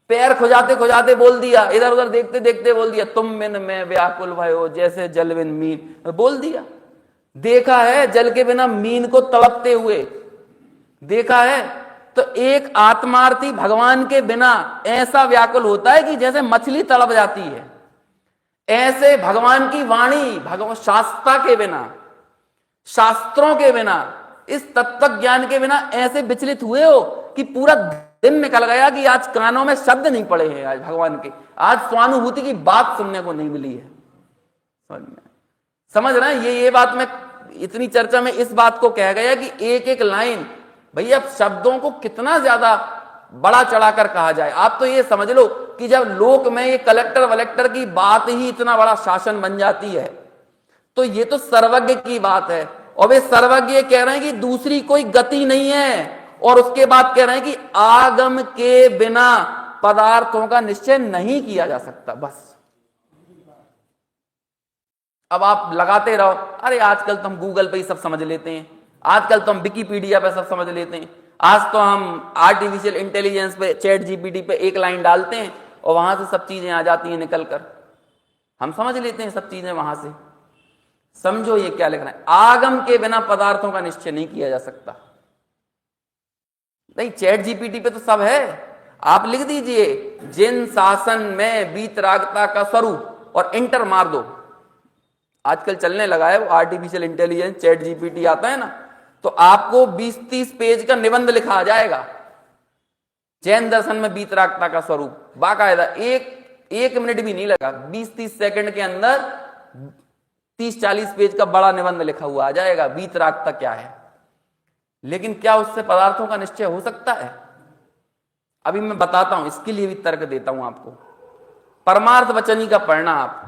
पैर खुजाते खुजाते बोल दिया, इधर उधर देखते देखते बोल दिया, तुम बिन मैं व्याकुल भयो जैसे जल बिन मीन, बोल दिया। देखा है जल के बिना मीन को तड़पते हुए, देखा है? तो एक आत्मार्थी भगवान के बिना ऐसा व्याकुल होता है कि जैसे मछली तड़प जाती है। ऐसे भगवान की वाणी, भगवान शास्त्रा के बिना, शास्त्रों के बिना, इस तत्व ज्ञान के बिना ऐसे विचलित हुए हो कि पूरा दिन निकल गया कि आज कानों में शब्द नहीं पड़े हैं आज भगवान के, आज स्वानुभूति की बात सुनने को नहीं मिली है। समझ रहे हैं? ये बात मैं इतनी चर्चा में इस बात को कह गया कि एक एक लाइन, भैया शब्दों को कितना ज्यादा बड़ा चढ़ाकर कहा जाए। आप तो ये समझ लो कि जब लोक में ये कलेक्टर वलेक्टर की बात ही इतना बड़ा शासन बन जाती है, तो ये तो सर्वज्ञ की बात है, और वे सर्वज्ञ कह रहे हैं कि दूसरी कोई गति नहीं है, और उसके बाद कह रहे हैं कि आगम के बिना पदार्थों का निश्चय नहीं किया जा सकता। बस अब आप लगाते रहो, अरे आजकल तो हम गूगल पे ही सब समझ लेते हैं, आजकल तो हम विकिपीडिया पे सब समझ लेते हैं, आज तो हम आर्टिफिशियल इंटेलिजेंस पे चैट जीपीटी पे एक लाइन डालते हैं और वहां से सब चीजें आ जाती हैं निकल कर, हम समझ लेते हैं सब चीजें वहां से। समझो ये क्या लिख रहा है, आगम के बिना पदार्थों का निश्चय नहीं किया जा सकता। नहीं, चैट जीपीटी पे तो सब है, आप लिख दीजिए जिन शासन में वीतरागता का स्वरूप और इंटर मार दो। आजकल चलने लगा है वो आर्टिफिशियल इंटेलिजेंस, चैट जीपीटी आता है ना, तो आपको 20-30 पेज का निबंध लिखा आ जाएगा, जैन दर्शन में वीतरागता का स्वरूप, बाकायदा एक मिनट भी नहीं लगा, 20-30 सेकंड के अंदर 30-40 पेज का बड़ा निबंध लिखा हुआ आ जाएगा, वीतरागता क्या है। लेकिन क्या उससे पदार्थों का निश्चय हो सकता है? अभी मैं बताता हूं, इसके लिए भी तर्क देता हूं आपको। परमार्थ वचनी का पढ़ना आप,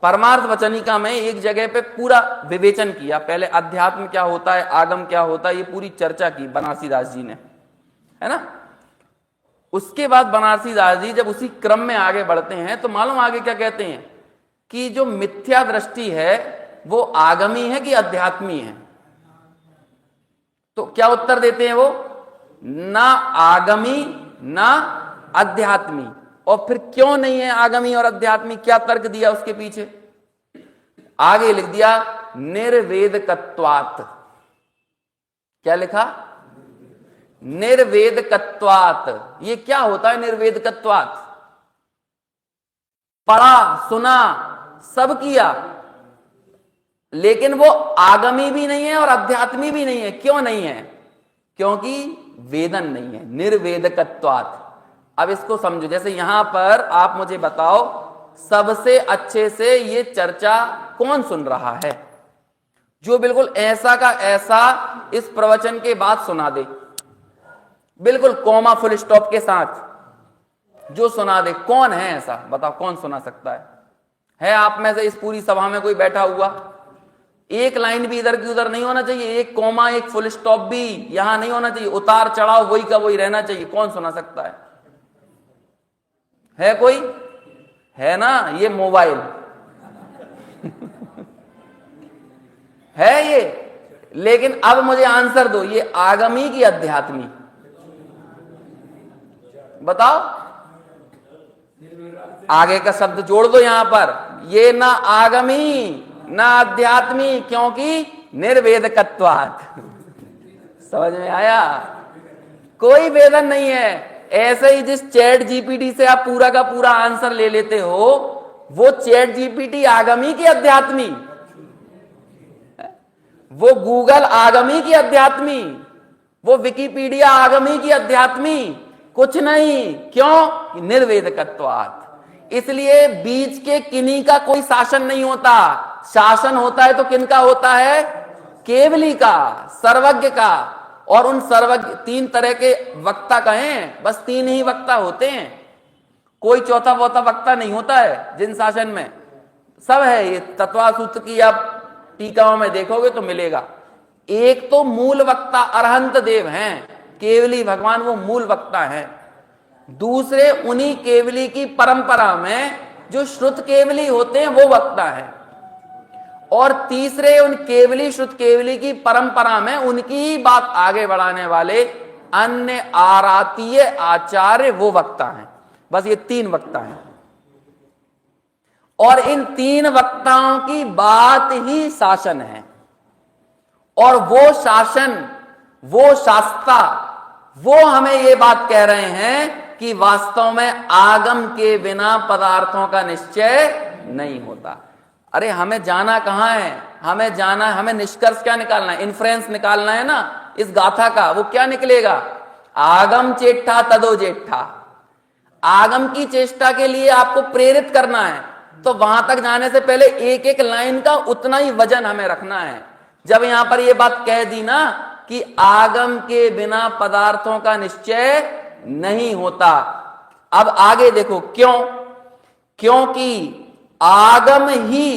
परमार्थ वचनिका में एक जगह पे पूरा विवेचन किया, पहले अध्यात्म क्या होता है, आगम क्या होता है, ये पूरी चर्चा की बनारसी दास जी ने, है ना। उसके बाद बनारसी दास जी जब उसी क्रम में आगे बढ़ते हैं तो मालूम आगे क्या कहते हैं कि जो मिथ्या दृष्टि है वो आगमी है कि अध्यात्मी है। तो क्या उत्तर देते हैं वो, ना आगमी ना अध्यात्मी। और फिर क्यों नहीं है आगमी और अध्यात्मी, क्या तर्क दिया उसके पीछे, आगे लिख दिया निर्वेदकत्वात्। क्या लिखा, निर्वेदकत्वात्। ये क्या होता है निर्वेदकत्वात्? पढ़ा सुना सब किया, लेकिन वो आगमी भी नहीं है और अध्यात्मी भी नहीं है। क्यों नहीं है? क्योंकि वेदन नहीं है, निर्वेदकत्वात्। अब इसको समझो, जैसे यहां पर आप मुझे बताओ सबसे अच्छे से ये चर्चा कौन सुन रहा है, जो बिल्कुल ऐसा का ऐसा इस प्रवचन के बाद सुना दे, बिल्कुल कॉमा फुल स्टॉप के साथ जो सुना दे। कौन है ऐसा, बताओ कौन सुना सकता है आप में से इस पूरी सभा में कोई बैठा हुआ? एक लाइन भी इधर की उधर नहीं होना चाहिए, एक कॉमा एक फुल स्टॉप भी यहां नहीं होना चाहिए, उतार चढ़ाव वही का वही रहना चाहिए। कौन सुना सकता है कोई? है ना ये मोबाइल है ये। लेकिन अब मुझे आंसर दो, ये आगमी की अध्यात्मी? बताओ, आगे का शब्द जोड़ दो यहां पर। ये ना आगमी ना अध्यात्मी, क्योंकि निर्वेदकत्वात्। समझ में आया? कोई वेदन नहीं है। ऐसे ही जिस चैट जीपीटी से आप पूरा का पूरा आंसर ले लेते हो, वो चैट जीपीटी आगमी की अध्यात्मी? वो गूगल आगमी की अध्यात्मी? वो विकिपीडिया आगमी की अध्यात्मी? कुछ नहीं। क्यों? निर्वेदकत्वात्। इसलिए बीच के किन्हीं का कोई शासन नहीं होता। शासन होता है तो किनका होता है? केवली का, सर्वज्ञ का। और उन सर्वज्ञ, तीन तरह के वक्ता कहें, बस तीन ही वक्ता होते हैं, कोई चौथा वौथा वक्ता नहीं होता है जिन शासन में। सब है, ये तत्वा सूत्र की आप टीकाओं में देखोगे तो मिलेगा। एक तो मूल वक्ता अरहंत देव हैं, केवली भगवान, वो मूल वक्ता हैं। दूसरे उन्हीं केवली की परंपरा में जो श्रुत केवली होते हैं वो वक्ता है। और तीसरे उन केवली श्रुत केवली की परंपरा में उनकी ही बात आगे बढ़ाने वाले अन्य आरातीय आचार्य वो वक्ता हैं। बस ये तीन वक्ता हैं। और इन तीन वक्ताओं की बात ही शासन है। और वो शासन, वो शास्ता, वो हमें ये बात कह रहे हैं कि वास्तव में आगम के बिना पदार्थों का निश्चय नहीं होता। अरे हमें जाना कहां है? हमें जाना, हमें निष्कर्ष क्या निकालना है? इन्फ्रेंस निकालना है ना इस गाथा का। वो क्या निकलेगा? आगम चेष्टा तदो जेठा। आगम की चेष्टा के लिए आपको प्रेरित करना है, तो वहां तक जाने से पहले एक एक लाइन का उतना ही वजन हमें रखना है। जब यहां पर यह बात कह दी ना कि आगम के बिना पदार्थों का निश्चय नहीं होता, अब आगे देखो क्यों? क्योंकि आगम ही,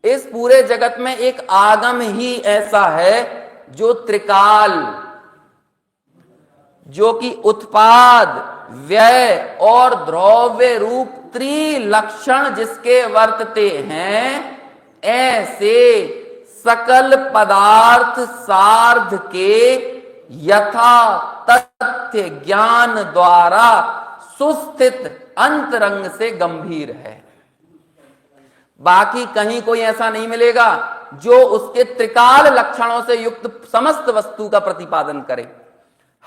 इस पूरे जगत में एक आगम ही ऐसा है जो त्रिकाल, जो कि उत्पाद, व्यय और द्रव्य रूप त्रिलक्षण जिसके वर्तते हैं, ऐसे सकल पदार्थ सार्ध के यथा तथ्य ज्ञान द्वारा सुस्थित अंतरंग से गंभीर है। बाकी कहीं कोई ऐसा नहीं मिलेगा जो उसके त्रिकाल लक्षणों से युक्त समस्त वस्तु का प्रतिपादन करे।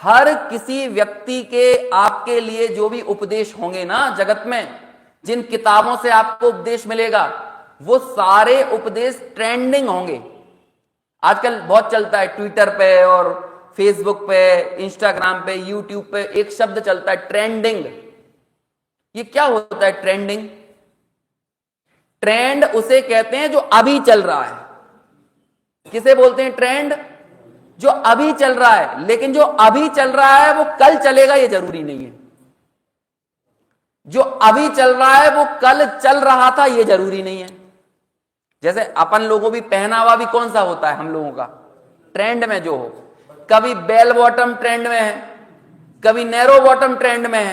हर किसी व्यक्ति के आपके लिए जो भी उपदेश होंगे ना जगत में, जिन किताबों से आपको उपदेश मिलेगा, वो सारे उपदेश ट्रेंडिंग होंगे। आजकल बहुत चलता है ट्विटर पे और फेसबुक पे, इंस्टाग्राम पे, यूट्यूब पे एक शब्द चलता है, ट्रेंडिंग। ये क्या होता है ट्रेंडिंग? ट्रेंड उसे कहते हैं जो अभी चल रहा है। किसे बोलते हैं ट्रेंड? जो अभी चल रहा है। लेकिन जो अभी चल रहा है वो कल चलेगा ये जरूरी नहीं है। जो अभी चल रहा है वो कल चल रहा था ये जरूरी नहीं है। जैसे अपन लोगों भी पहनावा भी कौन सा होता है हम लोगों का? ट्रेंड में जो हो। कभी बेल बॉटम ट्रेंड में है, कभी नैरो बॉटम ट्रेंड में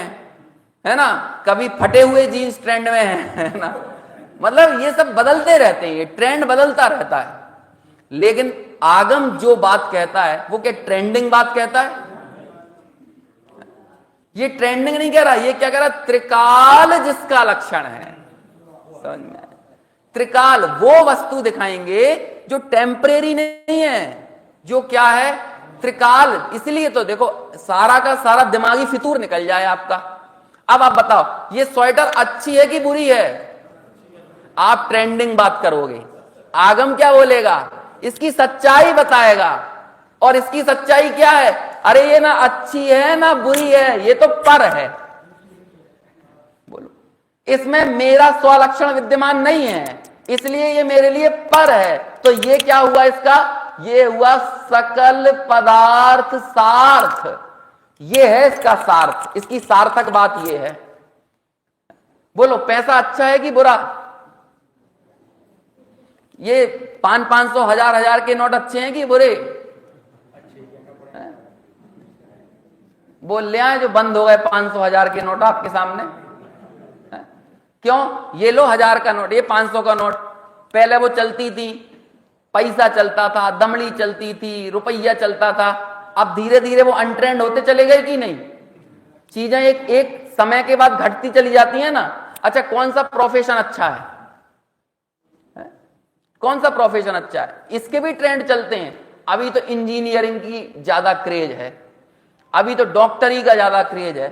है ना, कभी फटे हुए जीन्स ट्रेंड में है ना। मतलब ये सब बदलते रहते हैं, ये ट्रेंड बदलता रहता है। लेकिन आगम जो बात कहता है वो क्या ट्रेंडिंग बात कहता है? ये ट्रेंडिंग नहीं कह रहा। ये क्या कह रहा? त्रिकाल जिसका लक्षण है। समझ में आया? त्रिकाल वो वस्तु दिखाएंगे जो टेम्परेरी नहीं है, जो क्या है? त्रिकाल। इसलिए तो देखो सारा का सारा दिमागी फितूर निकल जाए आपका। अब आप बताओ ये स्वेटर अच्छी है कि बुरी है? आप ट्रेंडिंग बात करोगे, आगम क्या बोलेगा? इसकी सच्चाई बताएगा। और इसकी सच्चाई क्या है? अरे ये ना अच्छी है ना बुरी है, ये तो पर है। बोलो, इसमें मेरा स्वलक्षण विद्यमान नहीं है, इसलिए ये मेरे लिए पर है। तो ये क्या हुआ इसका? ये हुआ सकल पदार्थ सार्थ। ये है इसका सार्थ, इसकी सार्थक बात ये है। बोलो पैसा अच्छा है कि बुरा? ये 500 1000 के नोट अच्छे हैं कि बुरे? बोल ले आए जो बंद हो गए 500 1000 के नोट आपके सामने। क्यों? ये लो 1000 का नोट, ये 500 का नोट। पहले वो चलती थी, पैसा चलता था, दमड़ी चलती थी, रुपया चलता था। अब धीरे धीरे वो अनट्रेंड होते चले गए कि नहीं? चीजें एक एक समय के बाद घटती चली जाती है ना। अच्छा, कौन सा प्रोफेशन अच्छा है? कौन सा प्रोफेशन अच्छा है? इसके भी ट्रेंड चलते हैं। अभी तो इंजीनियरिंग की ज्यादा क्रेज है, अभी तो डॉक्टरी का ज्यादा क्रेज है,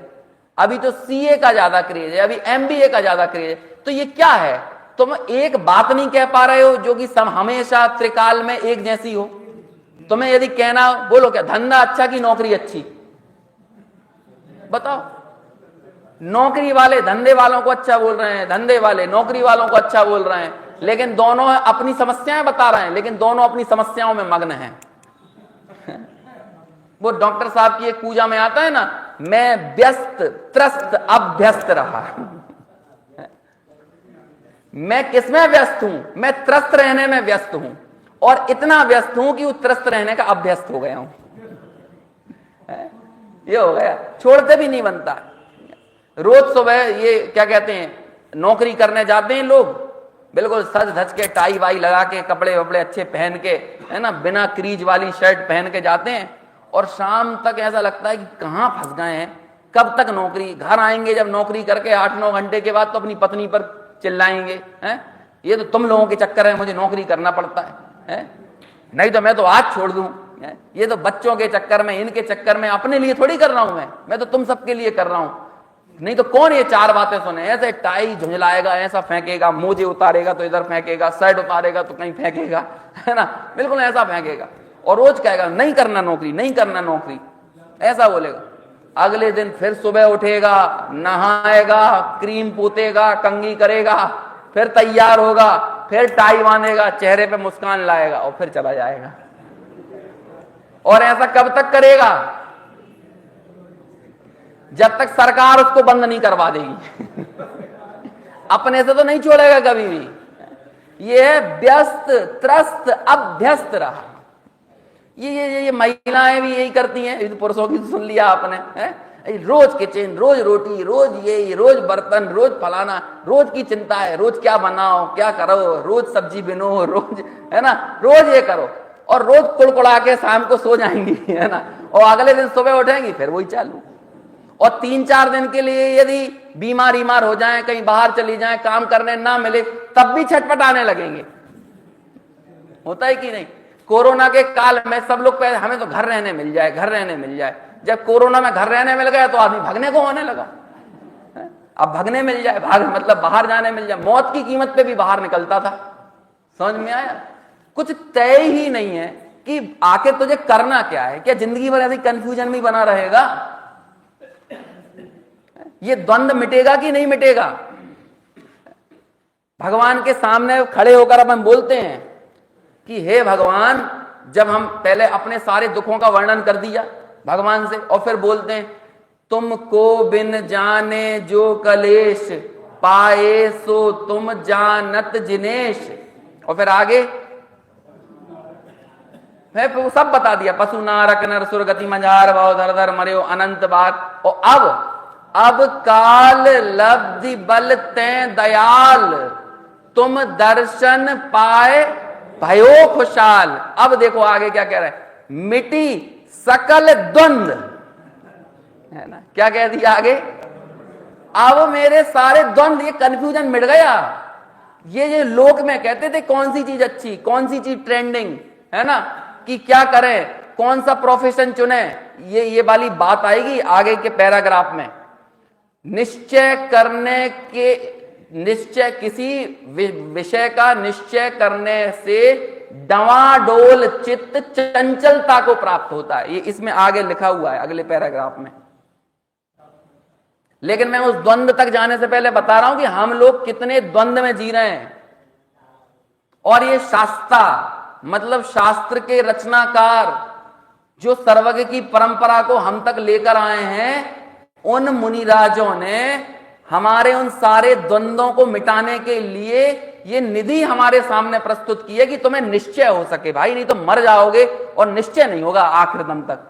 अभी तो सीए का ज्यादा क्रेज है, अभी एमबीए का ज्यादा क्रेज है। तो ये क्या है? तुम एक बात नहीं कह पा रहे हो जो कि सब हमेशा त्रिकाल में एक जैसी हो। तुम्हें यदि कहना हो, बोलो क्या धंधा अच्छा कि नौकरी अच्छी? बताओ। नौकरी वाले धंधे वालों को अच्छा बोल रहे हैं, धंधे वाले नौकरी वालों को अच्छा बोल रहे हैं, लेकिन दोनों अपनी समस्याएं बता रहे हैं, लेकिन दोनों अपनी समस्याओं में मग्न हैं। वो डॉक्टर साहब की एक पूजा में आता है ना, मैं व्यस्त त्रस्त अभ्यस्त रहा। मैं किसमें व्यस्त हूं? मैं त्रस्त रहने में व्यस्त हूं, और इतना व्यस्त हूं कि वो त्रस्त रहने का अभ्यस्त हो गया हूं। ये हो गया, छोड़ते भी नहीं बनता। रोज सुबह ये क्या कहते हैं, नौकरी करने जाते हैं लोग, बिल्कुल सज धज के, टाई वाई लगा के, कपड़े वपड़े अच्छे पहन के, है ना, बिना क्रीज वाली शर्ट पहन के जाते हैं, और शाम तक ऐसा लगता है कि कहां फंस गए हैं, कब तक नौकरी। घर आएंगे जब नौकरी करके 8-9 घंटे के बाद, तो अपनी पत्नी पर चिल्लाएंगे, हैं ये तो तुम लोगों के चक्कर है मुझे नौकरी करना पड़ता है, नहीं तो मैं तो आज छोड़ दूं, ये तो बच्चों के चक्कर में, इनके चक्कर में, अपने लिए थोड़ी कर रहा हूं मैं तो तुम सबके लिए कर रहा हूं। नहीं तो कौन ये 4 बातें सुने? ऐसे टाई झुंझलाएगा, ऐसा फेंकेगा, मोजे उतारेगा तो इधर फेंकेगा, शर्ट उतारेगा तो कहीं फेंकेगा, है ना, बिल्कुल ऐसा फेंकेगा, और रोज कहेगा नहीं करना नौकरी, नहीं करना नौकरी, ऐसा बोलेगा। अगले दिन फिर सुबह उठेगा, नहाएगा, क्रीम पोतेगा, कंघी करेगा, फिर तैयार होगा, फिर टाई बांधेगा, चेहरे पे मुस्कान लाएगा, और फिर चला जाएगा। और ऐसा कब तक करेगा? जब तक सरकार उसको बंद नहीं करवा देगी। अपने से तो नहीं छोड़ेगा कभी भी। ये व्यस्त त्रस्त अभ्यस्त रहा। ये महिलाएं भी यही करती हैं, पुरुषों की सुन लिया आपने, है? रोज किचन, रोज रोटी, रोज ये, रोज बर्तन, रोज फलाना, रोज की चिंता है, रोज क्या बनाओ, क्या करो, रोज सब्जी बिनो, रोज, है ना, रोज ये करो, और रोज कुड़कुड़ा के शाम को सो जाएंगी, है ना, और अगले दिन सुबह उठेंगी फिर वही चालू। और 3-4 दिन के लिए यदि बीमार हो जाएं, कहीं बाहर चली जाएं, काम करने ना मिले, तब भी छटपटाने लगेंगे। होता है कि नहीं? कोरोना के काल में सब लोग पहले हमें तो घर रहने मिल जाए, घर रहने मिल जाए। जब कोरोना में घर रहने मिल गया तो आदमी भागने को होने लगा। अब भागने मिल जाए, भाग मतलब बाहर जाने मिल जाए, मौत की कीमत पे भी बाहर निकलता था। समझ में आया? कुछ तय ही नहीं है कि आखिर तुझे करना क्या है। क्या जिंदगी भर ऐसी कंफ्यूजन में बना रहेगा? ये द्वंद्व मिटेगा कि नहीं मिटेगा? भगवान के सामने खड़े होकर अपन बोलते हैं कि हे भगवान, जब हम पहले अपने सारे दुखों का वर्णन कर दिया भगवान से, और फिर बोलते हैं तुमको बिन जाने जो कलेश, पाए सो तुम जानत जिनेश। और फिर आगे फिर सब बता दिया, पशु नारक नर सुरगति मंजार भाव धर धर मर्यो अनंत बार। और अब काल लब्धि बल ते दयाल, तुम दर्शन पाए भयो खुशाल। अब देखो आगे क्या कह रहे हैं, मिटी सकल द्वंद्व, है ना, क्या कह दिया आगे? अब मेरे सारे द्वंद्व, ये कंफ्यूजन मिट गया। ये लोक में कहते थे कौन सी चीज अच्छी, कौन सी चीज ट्रेंडिंग, है ना, कि क्या करें, कौन सा प्रोफेशन चुने, ये वाली बात आएगी आगे के पैराग्राफ में। निश्चय करने के, निश्चय किसी विषय का निश्चय करने से डवाडोल चित्त चंचलता को प्राप्त होता है। ये इसमें आगे लिखा हुआ है अगले पैराग्राफ में। लेकिन मैं उस द्वंद्व तक जाने से पहले बता रहा हूं कि हम लोग कितने द्वंद्व में जी रहे हैं। और ये शास्ता मतलब शास्त्र के रचनाकार जो सर्वज्ञ की परंपरा को हम तक लेकर आए हैं, उन मुनिराजों ने हमारे उन सारे द्वंद्वों को मिटाने के लिए ये निधि हमारे सामने प्रस्तुत की है कि तुम्हें निश्चय हो सके भाई, नहीं तो मर जाओगे और निश्चय नहीं होगा आखिर दम तक।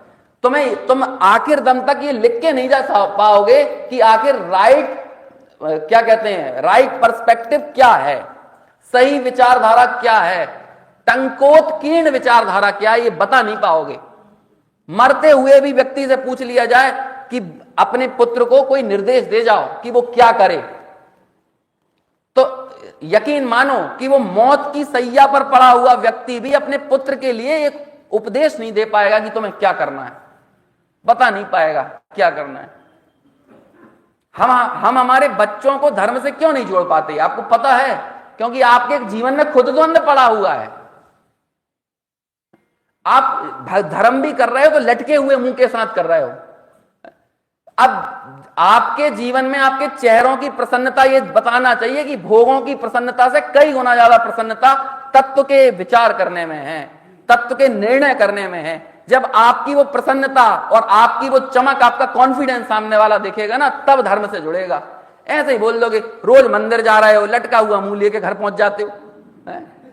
तुम आखिर दम तक ये लिख के नहीं जा पाओगे कि आखिर राइट क्या कहते हैं, राइट पर्सपेक्टिव क्या है, सही विचारधारा क्या है, टंकोत्कीर्ण विचारधारा क्या है, ये बता नहीं पाओगे। मरते हुए भी व्यक्ति से पूछ लिया जाए कि अपने पुत्र को कोई निर्देश दे जाओ कि वो क्या करे, तो यकीन मानो कि वो मौत की सैया पर पड़ा हुआ व्यक्ति भी अपने पुत्र के लिए एक उपदेश नहीं दे पाएगा कि तुम्हें क्या करना है, बता नहीं पाएगा क्या करना है। हम हमारे बच्चों को धर्म से क्यों नहीं जोड़ पाते? आपको पता है, क्योंकि आपके जीवन में खुद द्वंद्व पड़ा हुआ है। आप धर्म भी कर रहे हो तो लटके हुए मुंह के साथ कर रहे हो। अब आपके जीवन में आपके चेहरों की प्रसन्नता ये बताना चाहिए कि भोगों की प्रसन्नता से कई गुना ज्यादा प्रसन्नता तत्व के विचार करने में है, तत्व के निर्णय करने में है। जब आपकी वो प्रसन्नता और आपकी वो चमक, आपका कॉन्फिडेंस सामने वाला देखेगा ना, तब धर्म से जुड़ेगा। ऐसे ही बोल दोगे, रोज मंदिर जा रहे हो, लटका हुआ मुंह लेके घर पहुंच जाते हो,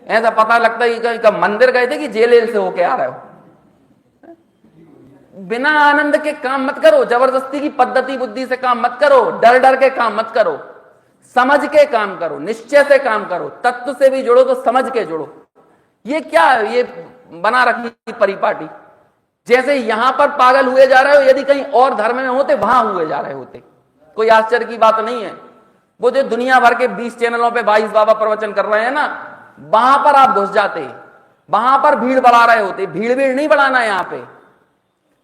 ऐसा पता लगता है कि मंदिर गए थे कि जेल से होके आ रहे हो। बिना आनंद के काम मत करो, जबरदस्ती की पद्धति बुद्धि से काम मत करो, डर डर के काम मत करो, समझ के काम करो, निश्चय से काम करो। तत्व से भी जुड़ो तो समझ के जुड़ो। ये क्या, ये बना रखी परिपाटी, जैसे यहां पर पागल हुए जा रहे हो, यदि कहीं और धर्म में होते वहां हुए जा रहे होते। कोई आश्चर्य की बात नहीं है। वो जो दुनिया भर के 20 चैनलों पे 22 बाबा प्रवचन कर रहे हैं ना, वहां पर आप घुस जाते, वहां पर भीड़ बढ़ा रहे होते। भीड़ नहीं बढ़ाना है। यहां पे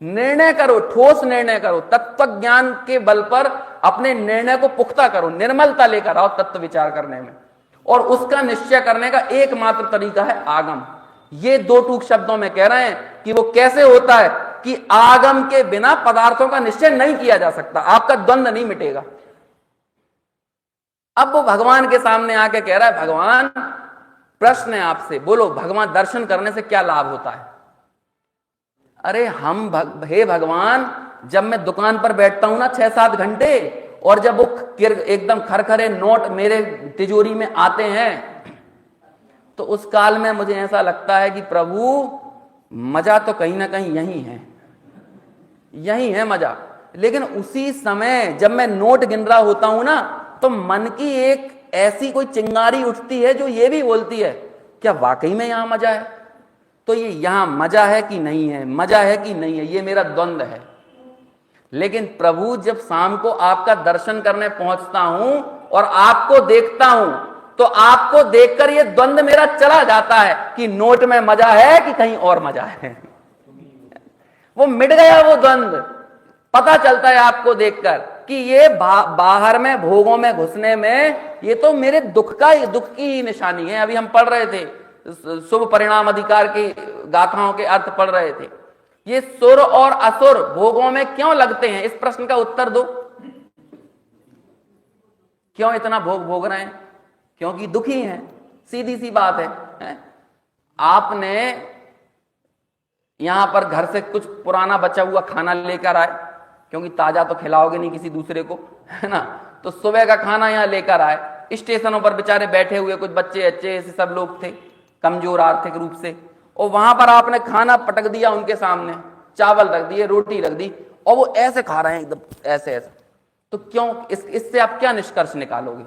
निर्णय करो, ठोस निर्णय करो, तत्व ज्ञान के बल पर अपने निर्णय को पुख्ता करो, निर्मलता लेकर आओ तत्व विचार करने में। और उसका निश्चय करने का एकमात्र तरीका है आगम। ये दो टूक शब्दों में कह रहे हैं कि वो कैसे होता है कि आगम के बिना पदार्थों का निश्चय नहीं किया जा सकता, आपका द्वंद्व नहीं मिटेगा। अब वो भगवान के सामने आके कह रहा है, भगवान प्रश्न है आपसे, बोलो भगवान दर्शन करने से क्या लाभ होता है? अरे हे भगवान, जब मैं दुकान पर बैठता हूं ना 6-7 घंटे, और जब वो एकदम खरखरे नोट मेरे तिजोरी में आते हैं, तो उस काल में मुझे ऐसा लगता है कि प्रभु मजा तो कहीं ना कहीं यही है मजा। लेकिन उसी समय जब मैं नोट गिन रहा होता हूं ना, तो मन की एक ऐसी कोई चिंगारी उठती है जो ये भी बोलती है, क्या वाकई में यहां मजा है? तो ये यहां मजा है कि नहीं है, मजा है कि नहीं है, ये मेरा द्वंद्व है। लेकिन प्रभु, जब शाम को आपका दर्शन करने पहुंचता हूं और आपको देखता हूं, तो आपको देखकर ये द्वंद्व मेरा चला जाता है कि नोट में मजा है कि कहीं और मजा है। वो मिट गया वो द्वंद्व। पता चलता है आपको देखकर कि ये बाहर में भोगों में घुसने में ये तो मेरे दुख की ही निशानी है। अभी हम पढ़ रहे थे, शुभ परिणाम अधिकार की गाथाओं के अर्थ पढ़ रहे थे। ये सुर और असुर भोगों में क्यों लगते हैं, इस प्रश्न का उत्तर दो। क्यों इतना भोग रहे हैं? क्योंकि दुखी हैं, सीधी सी बात है। आपने यहां पर घर से कुछ पुराना बचा हुआ खाना लेकर आए, क्योंकि ताजा तो खिलाओगे नहीं किसी दूसरे को, है ना। तो सुबह का खाना यहां लेकर आए। स्टेशनों पर बेचारे बैठे हुए कुछ बच्चे अच्छे ऐसे सब लोग थे, कमजोर आर्थिक रूप से, और वहां पर आपने खाना पटक दिया उनके सामने, चावल रख दिए, रोटी रख दी, और वो ऐसे खा रहे हैं एकदम ऐसे। तो क्यों, इससे आप क्या निष्कर्ष निकालोगे?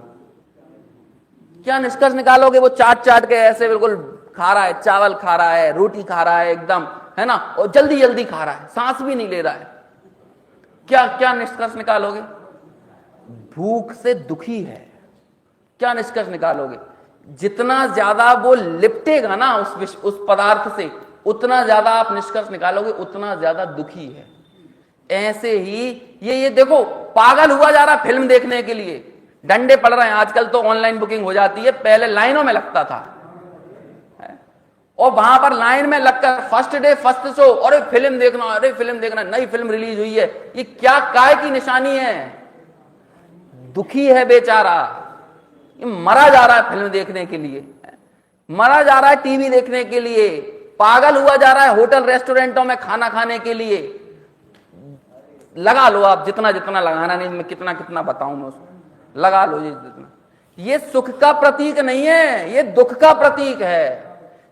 क्या निष्कर्ष निकालोगे? वो चाट के ऐसे बिल्कुल खा रहा है, चावल खा रहा है, रोटी खा रहा है एकदम, है ना, और जल्दी जल्दी खा रहा है, सांस भी नहीं ले रहा है। क्या निष्कर्ष निकालोगे? भूख से दुखी है। क्या निष्कर्ष निकालोगे? जितना ज्यादा वो लिपटेगा ना उस पदार्थ से, उतना ज्यादा आप निष्कर्ष निकालोगे उतना ज्यादा दुखी है। ऐसे ही ये देखो, पागल हुआ जा रहा फिल्म देखने के लिए, डंडे पड़ रहे हैं। आजकल तो ऑनलाइन बुकिंग हो जाती है, पहले लाइनों में लगता था, और वहां पर लाइन में लगकर फर्स्ट डे फर्स्ट शो, अरे फिल्म देखना, नई फिल्म रिलीज हुई है। ये क्या काय की निशानी है? दुखी है बेचारा, ये मरा जा रहा है फिल्म देखने के लिए, मरा जा रहा है टीवी देखने के लिए, पागल हुआ जा रहा है होटल रेस्टोरेंटों में खाना खाने के लिए। लगा लो आप जितना लगाना, नहीं मैं कितना बताऊं मैं उसको, लगा लो ये जितना। ये सुख का प्रतीक नहीं है, ये दुख का प्रतीक है।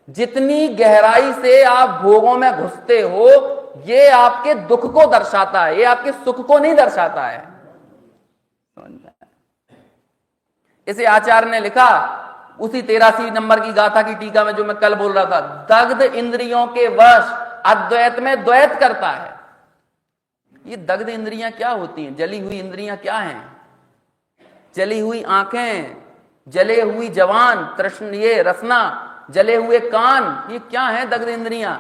जितनी गहराई से आप भोगों में घुसते हो, ये आपके दुख को दर्शाता है, ये आपके सुख को नहीं दर्शाता है। इसे आचार्य ने लिखा उसी 83 नंबर की गाथा की टीका में, जो मैं कल बोल रहा था, दग्ध इंद्रियों के वश अद्वैत में द्वैत करता है। ये दग्ध इंद्रियां क्या होती हैं? जली हुई इंद्रियां क्या हैं? जली हुई आंखें, जले हुई जवान, तृष्ण, ये रसना, जले हुए कान, ये क्या है दग्ध इंद्रियां?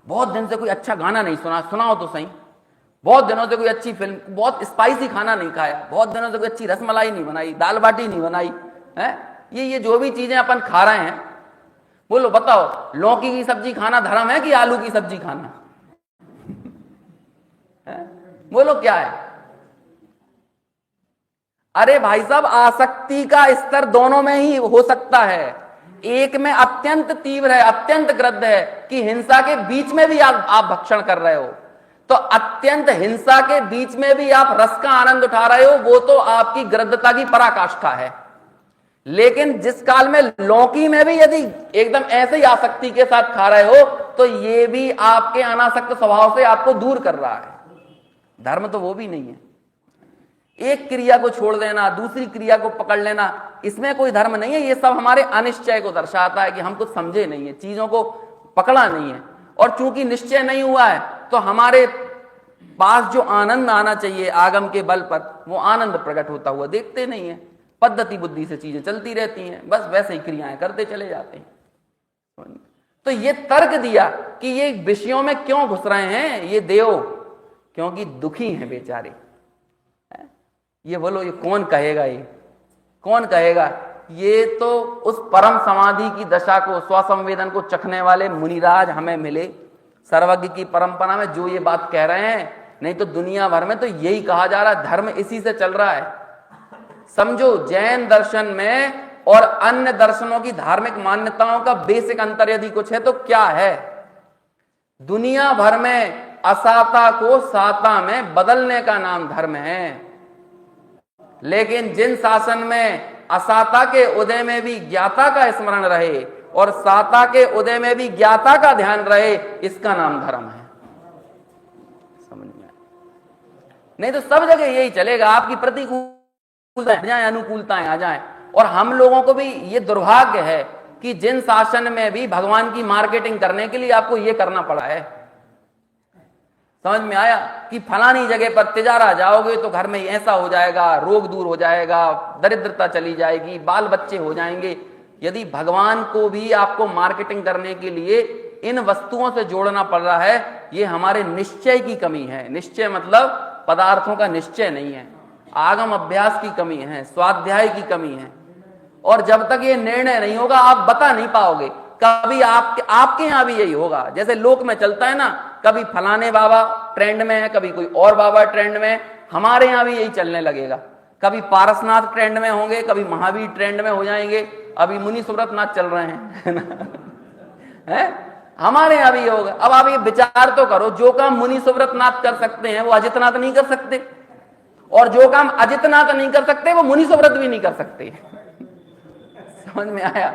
बहुत दिन से कोई अच्छा गाना नहीं सुना, सुनाओ तो सही। बहुत दिनों से कोई अच्छी फिल्म, बहुत स्पाइसी खाना नहीं खाया, बहुत दिनों से कोई अच्छी रसमलाई नहीं बनाई, दाल बाटी नहीं बनाई है। ये जो भी चीजें अपन खा रहे हैं, बोलो बताओ, लौकी की सब्जी खाना धर्म है कि आलू की सब्जी खाना है? बोलो क्या है? अरे भाई साहब, आसक्ति का स्तर दोनों में ही हो सकता है। एक में अत्यंत तीव्र है, अत्यंत ग्रद्ध है कि हिंसा के बीच में भी आप भक्षण कर रहे हो, तो अत्यंत हिंसा के बीच में भी आप रस का आनंद उठा रहे हो, वो तो आपकी ग्रद्धता की पराकाष्ठा है। लेकिन जिस काल में लौकी में भी यदि एकदम ऐसे ही आसक्ति के साथ खा रहे हो, तो ये भी आपके अनासक्त स्वभाव से आपको दूर कर रहा है। धर्म तो वो भी नहीं है। एक क्रिया को छोड़ देना, दूसरी क्रिया को पकड़ लेना, इसमें कोई धर्म नहीं है। ये सब हमारे अनिश्चय को दर्शाता है कि हम कुछ समझे नहीं है, चीजों को पकड़ा नहीं है। और चूंकि निश्चय नहीं हुआ है, तो हमारे पास जो आनंद आना चाहिए आगम के बल पर, वो आनंद प्रकट होता हुआ देखते नहीं है। पद्धति बुद्धि से चीजें चलती रहती हैं, बस वैसे ही क्रियाएं करते चले जाते हैं। तो ये तर्क दिया कि ये विषयों में क्यों घुस रहे हैं ये देव, क्योंकि दुखी हैं बेचारे। ये बोलो, ये कौन कहेगा? ये कौन कहेगा? ये तो उस परम समाधि की दशा को, स्वसंवेदन को चखने वाले मुनिराज हमें मिले सर्वज्ञ की परंपरा में, जो ये बात कह रहे हैं। नहीं तो दुनिया भर में तो यही कहा जा रहा है, धर्म इसी से चल रहा है। समझो, जैन दर्शन में और अन्य दर्शनों की धार्मिक मान्यताओं का बेसिक अंतर यदि कुछ है तो क्या है? दुनिया भर में असाता को साता में बदलने का नाम धर्म है। लेकिन जिन शासन में असाता के उदय में भी ज्ञाता का स्मरण रहे और साता के उदय में भी ज्ञाता का ध्यान रहे, इसका नाम धर्म है। समझ में? नहीं तो सब जगह यही चलेगा, आपकी प्रतिकूलता आ जाए, अनुकूलताएं आ जाए। और हम लोगों को भी ये दुर्भाग्य है कि जिन शासन में भी भगवान की मार्केटिंग करने के लिए आपको ये करना पड़ा है। समझ में आया कि फलानी जगह पर तिजारा जाओगे तो घर में ऐसा हो जाएगा, रोग दूर हो जाएगा, दरिद्रता चली जाएगी, बाल बच्चे हो जाएंगे। यदि भगवान को भी आपको मार्केटिंग करने के लिए इन वस्तुओं से जोड़ना पड़ रहा है, ये हमारे निश्चय की कमी है। निश्चय मतलब पदार्थों का निश्चय नहीं है, आगम अभ्यास की कमी है, स्वाध्याय की कमी है। और जब तक ये निर्णय नहीं होगा, आप बता नहीं पाओगे। कभी आपके यहां भी यही होगा, जैसे लोक में चलता है ना, कभी फलाने बाबा ट्रेंड में है, कभी कोई और बाबा ट्रेंड में है। हमारे यहां भी यही चलने लगेगा। कभी पारसनाथ ट्रेंड में होंगे, कभी महावीर ट्रेंड में हो जाएंगे, अभी मुनि सुब्रतनाथ चल रहे हैं है? हमारे यहां भी ये होगा। अब आप ये विचार तो करो, जो काम मुनि सुब्रतनाथ कर सकते हैं वो अजितनाथ नहीं कर सकते, और जो काम अजितनाथ नहीं कर सकते वो मुनि सुब्रत भी नहीं कर सकते। समझ में आया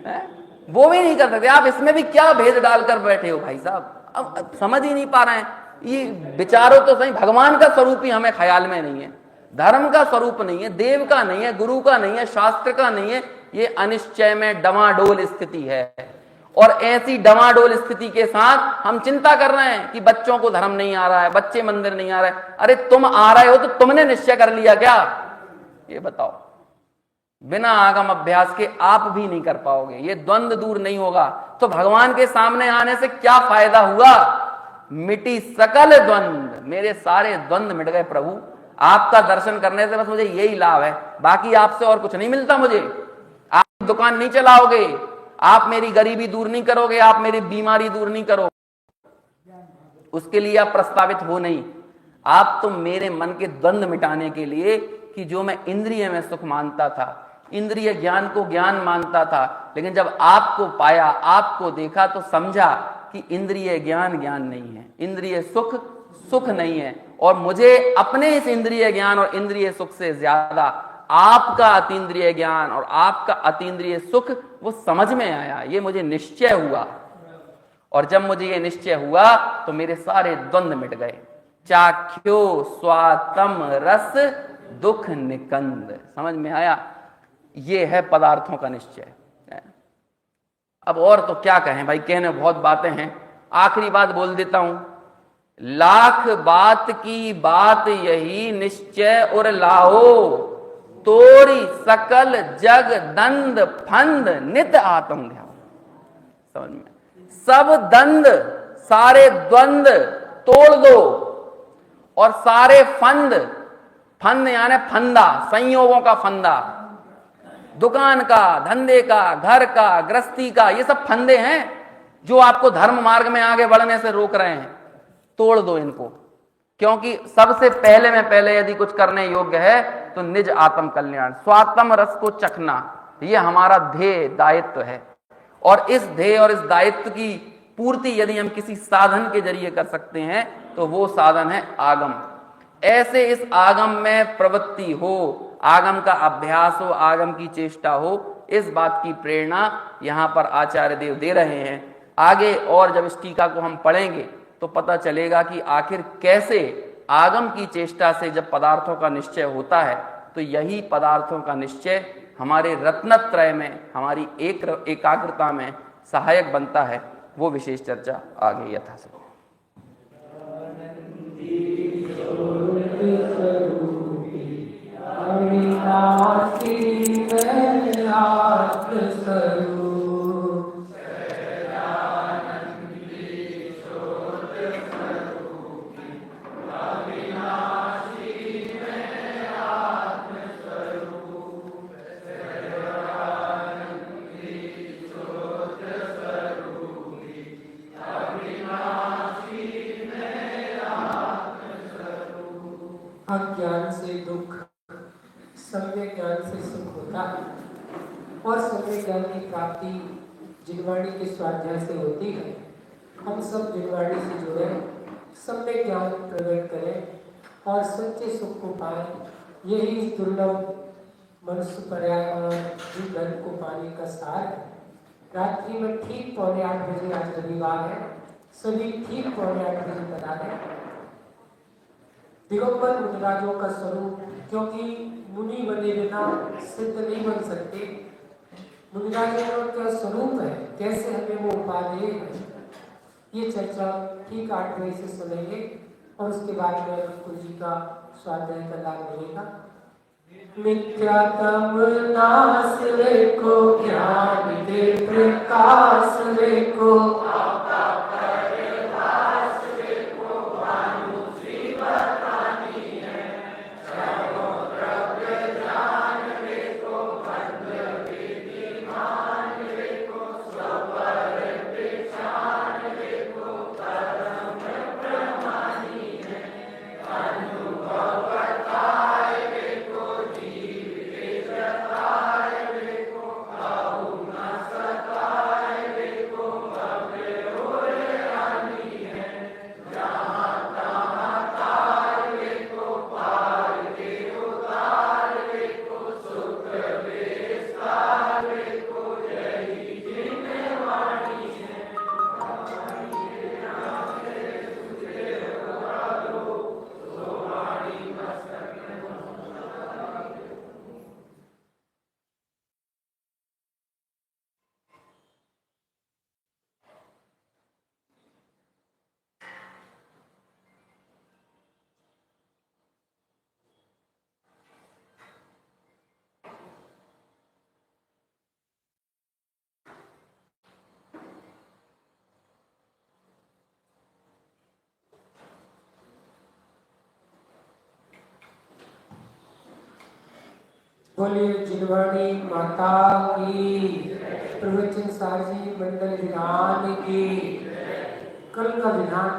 है? वो भी नहीं कर सकते। आप इसमें भी क्या भेद डालकर बैठे हो भाई साहब? अब समझ ही नहीं पा रहे हैं। ये विचारो तो सही, भगवान का स्वरूप ही हमें ख्याल में नहीं है, धर्म का स्वरूप नहीं है, देव का नहीं है, गुरु का नहीं है, शास्त्र का नहीं है। ये अनिश्चय में डमाडोल स्थिति है। और ऐसी डमाडोल स्थिति के साथ हम चिंता कर रहे हैं कि बच्चों को धर्म नहीं आ रहा है, बच्चे मंदिर नहीं आ रहे। अरे तुम आ रहे हो तो तुमने निश्चय कर लिया क्या? ये बताओ। बिना आगम अभ्यास के आप भी नहीं कर पाओगे। ये द्वंद्व दूर नहीं होगा तो भगवान के सामने आने से क्या फायदा हुआ? मिटी सकल द्वंद्व, मेरे सारे द्वंद्व मिट गए प्रभु। आपका दर्शन करने से बस मुझे यही लाभ है, बाकी आपसे और कुछ नहीं मिलता मुझे। आप दुकान नहीं चलाओगे, आप मेरी गरीबी दूर नहीं करोगे, आप मेरी बीमारी दूर नहीं करोगे, उसके लिए आप प्रस्तावित हो नहीं। आप तो मेरे मन के द्वंद्व मिटाने के लिए, कि जो मैं इंद्रिय में सुख मानता था, इंद्रिय ज्ञान को ज्ञान मानता था, लेकिन जब आपको पाया, आपको देखा तो समझा कि इंद्रिय ज्ञान ज्ञान नहीं है, इंद्रिय सुख सुख नहीं है। और मुझे अपने इस इंद्रिय ज्ञान और इंद्रिय सुख से ज्यादा आपका अतीन्द्रिय ज्ञान और आपका अतीन्द्रिय सुख वो समझ में आया, ये मुझे निश्चय हुआ। और जब मुझे ये निश्चय हुआ तो मेरे सारे द्वंद्व मिट गए। चाख्यो स्वातम रस दुख निकंद। समझ में आया? ये है पदार्थों का निश्चय। अब और तो क्या कहें भाई, कहने बहुत बातें हैं, आखिरी बात बोल देता हूं, लाख बात की बात यही निश्चय और लाहो, तोरी सकल जग दंड फंद नित आत्म ध्यान। समझ में, सब दंड सारे द्वंद तोड़ दो और सारे फंद, फंद यानी फंदा, संयोगों का फंदा, दुकान का, धंधे का, घर का, गृहस्थी का, ये सब फंदे हैं जो आपको धर्म मार्ग में आगे बढ़ने से रोक रहे हैं। तोड़ दो इनको, क्योंकि सबसे पहले में पहले यदि कुछ करने योग्य है तो निज आत्म कल्याण, स्वात्म रस को चखना, ये हमारा ध्येय दायित्व है। और इस ध्येय और इस दायित्व की पूर्ति यदि हम किसी साधन के जरिए कर सकते हैं तो वो साधन है आगम। ऐसे इस आगम में प्रवृत्ति हो, आगम का अभ्यास हो, आगम की चेष्टा हो, इस बात की प्रेरणा यहां पर आचार्य देव दे रहे हैं। आगे और जब इस टीका को हम पढ़ेंगे तो पता चलेगा कि आखिर कैसे आगम की चेष्टा से जब पदार्थों का निश्चय होता है तो यही पदार्थों का निश्चय हमारे रत्नत्रय में, हमारी एकाग्रता में सहायक बनता है। वो विशेष चर्चा आगे यथासंभव। अज्ञान से दुख, सम्यक ज्ञान से सुख होता है और सम्यक ज्ञान की प्राप्ति जिनवाणी के स्वाध्याय से होती है। हम सब जिनवाणी से जुड़े, सम्यक ज्ञान प्रकट करें और सच्चे सुख को पाएं। यही दुर्लभ मनुष्य पर्याय और जीवन को पाने का सार है। रात्रि में ठीक 7:45 बजे, आज रविवार है, सभी ठीक 7:45 बजे बता दें। दिगंबर मुनिराजों का स्वरूप, क्योंकि मुनि बने बिना सिद्ध नहीं बन सकते, मुनिराजों का स्वरूप है, कैसे हमें वो उपादेय है, ये चर्चा ठीक 8 बजे से सुनेंगे और उसके बाद में अंकुर जी का स्वाध्याय का लाभ मिलेगा। मिथ्यात्म नाश को ज्ञान दे प्रकाश को, बोलिए जिनवाणी माता की, प्रवचन सारजी मंडल विधान की। कल का विधान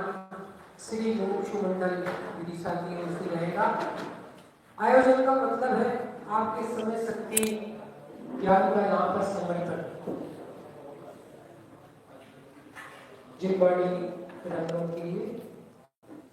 श्री मोक्ष मंडल विदिशा की ओर से रहेगा। आयोजन का मतलब है आपके समय शक्ति ज्ञान का यहाँ पर समर्पण। जिनवाणी की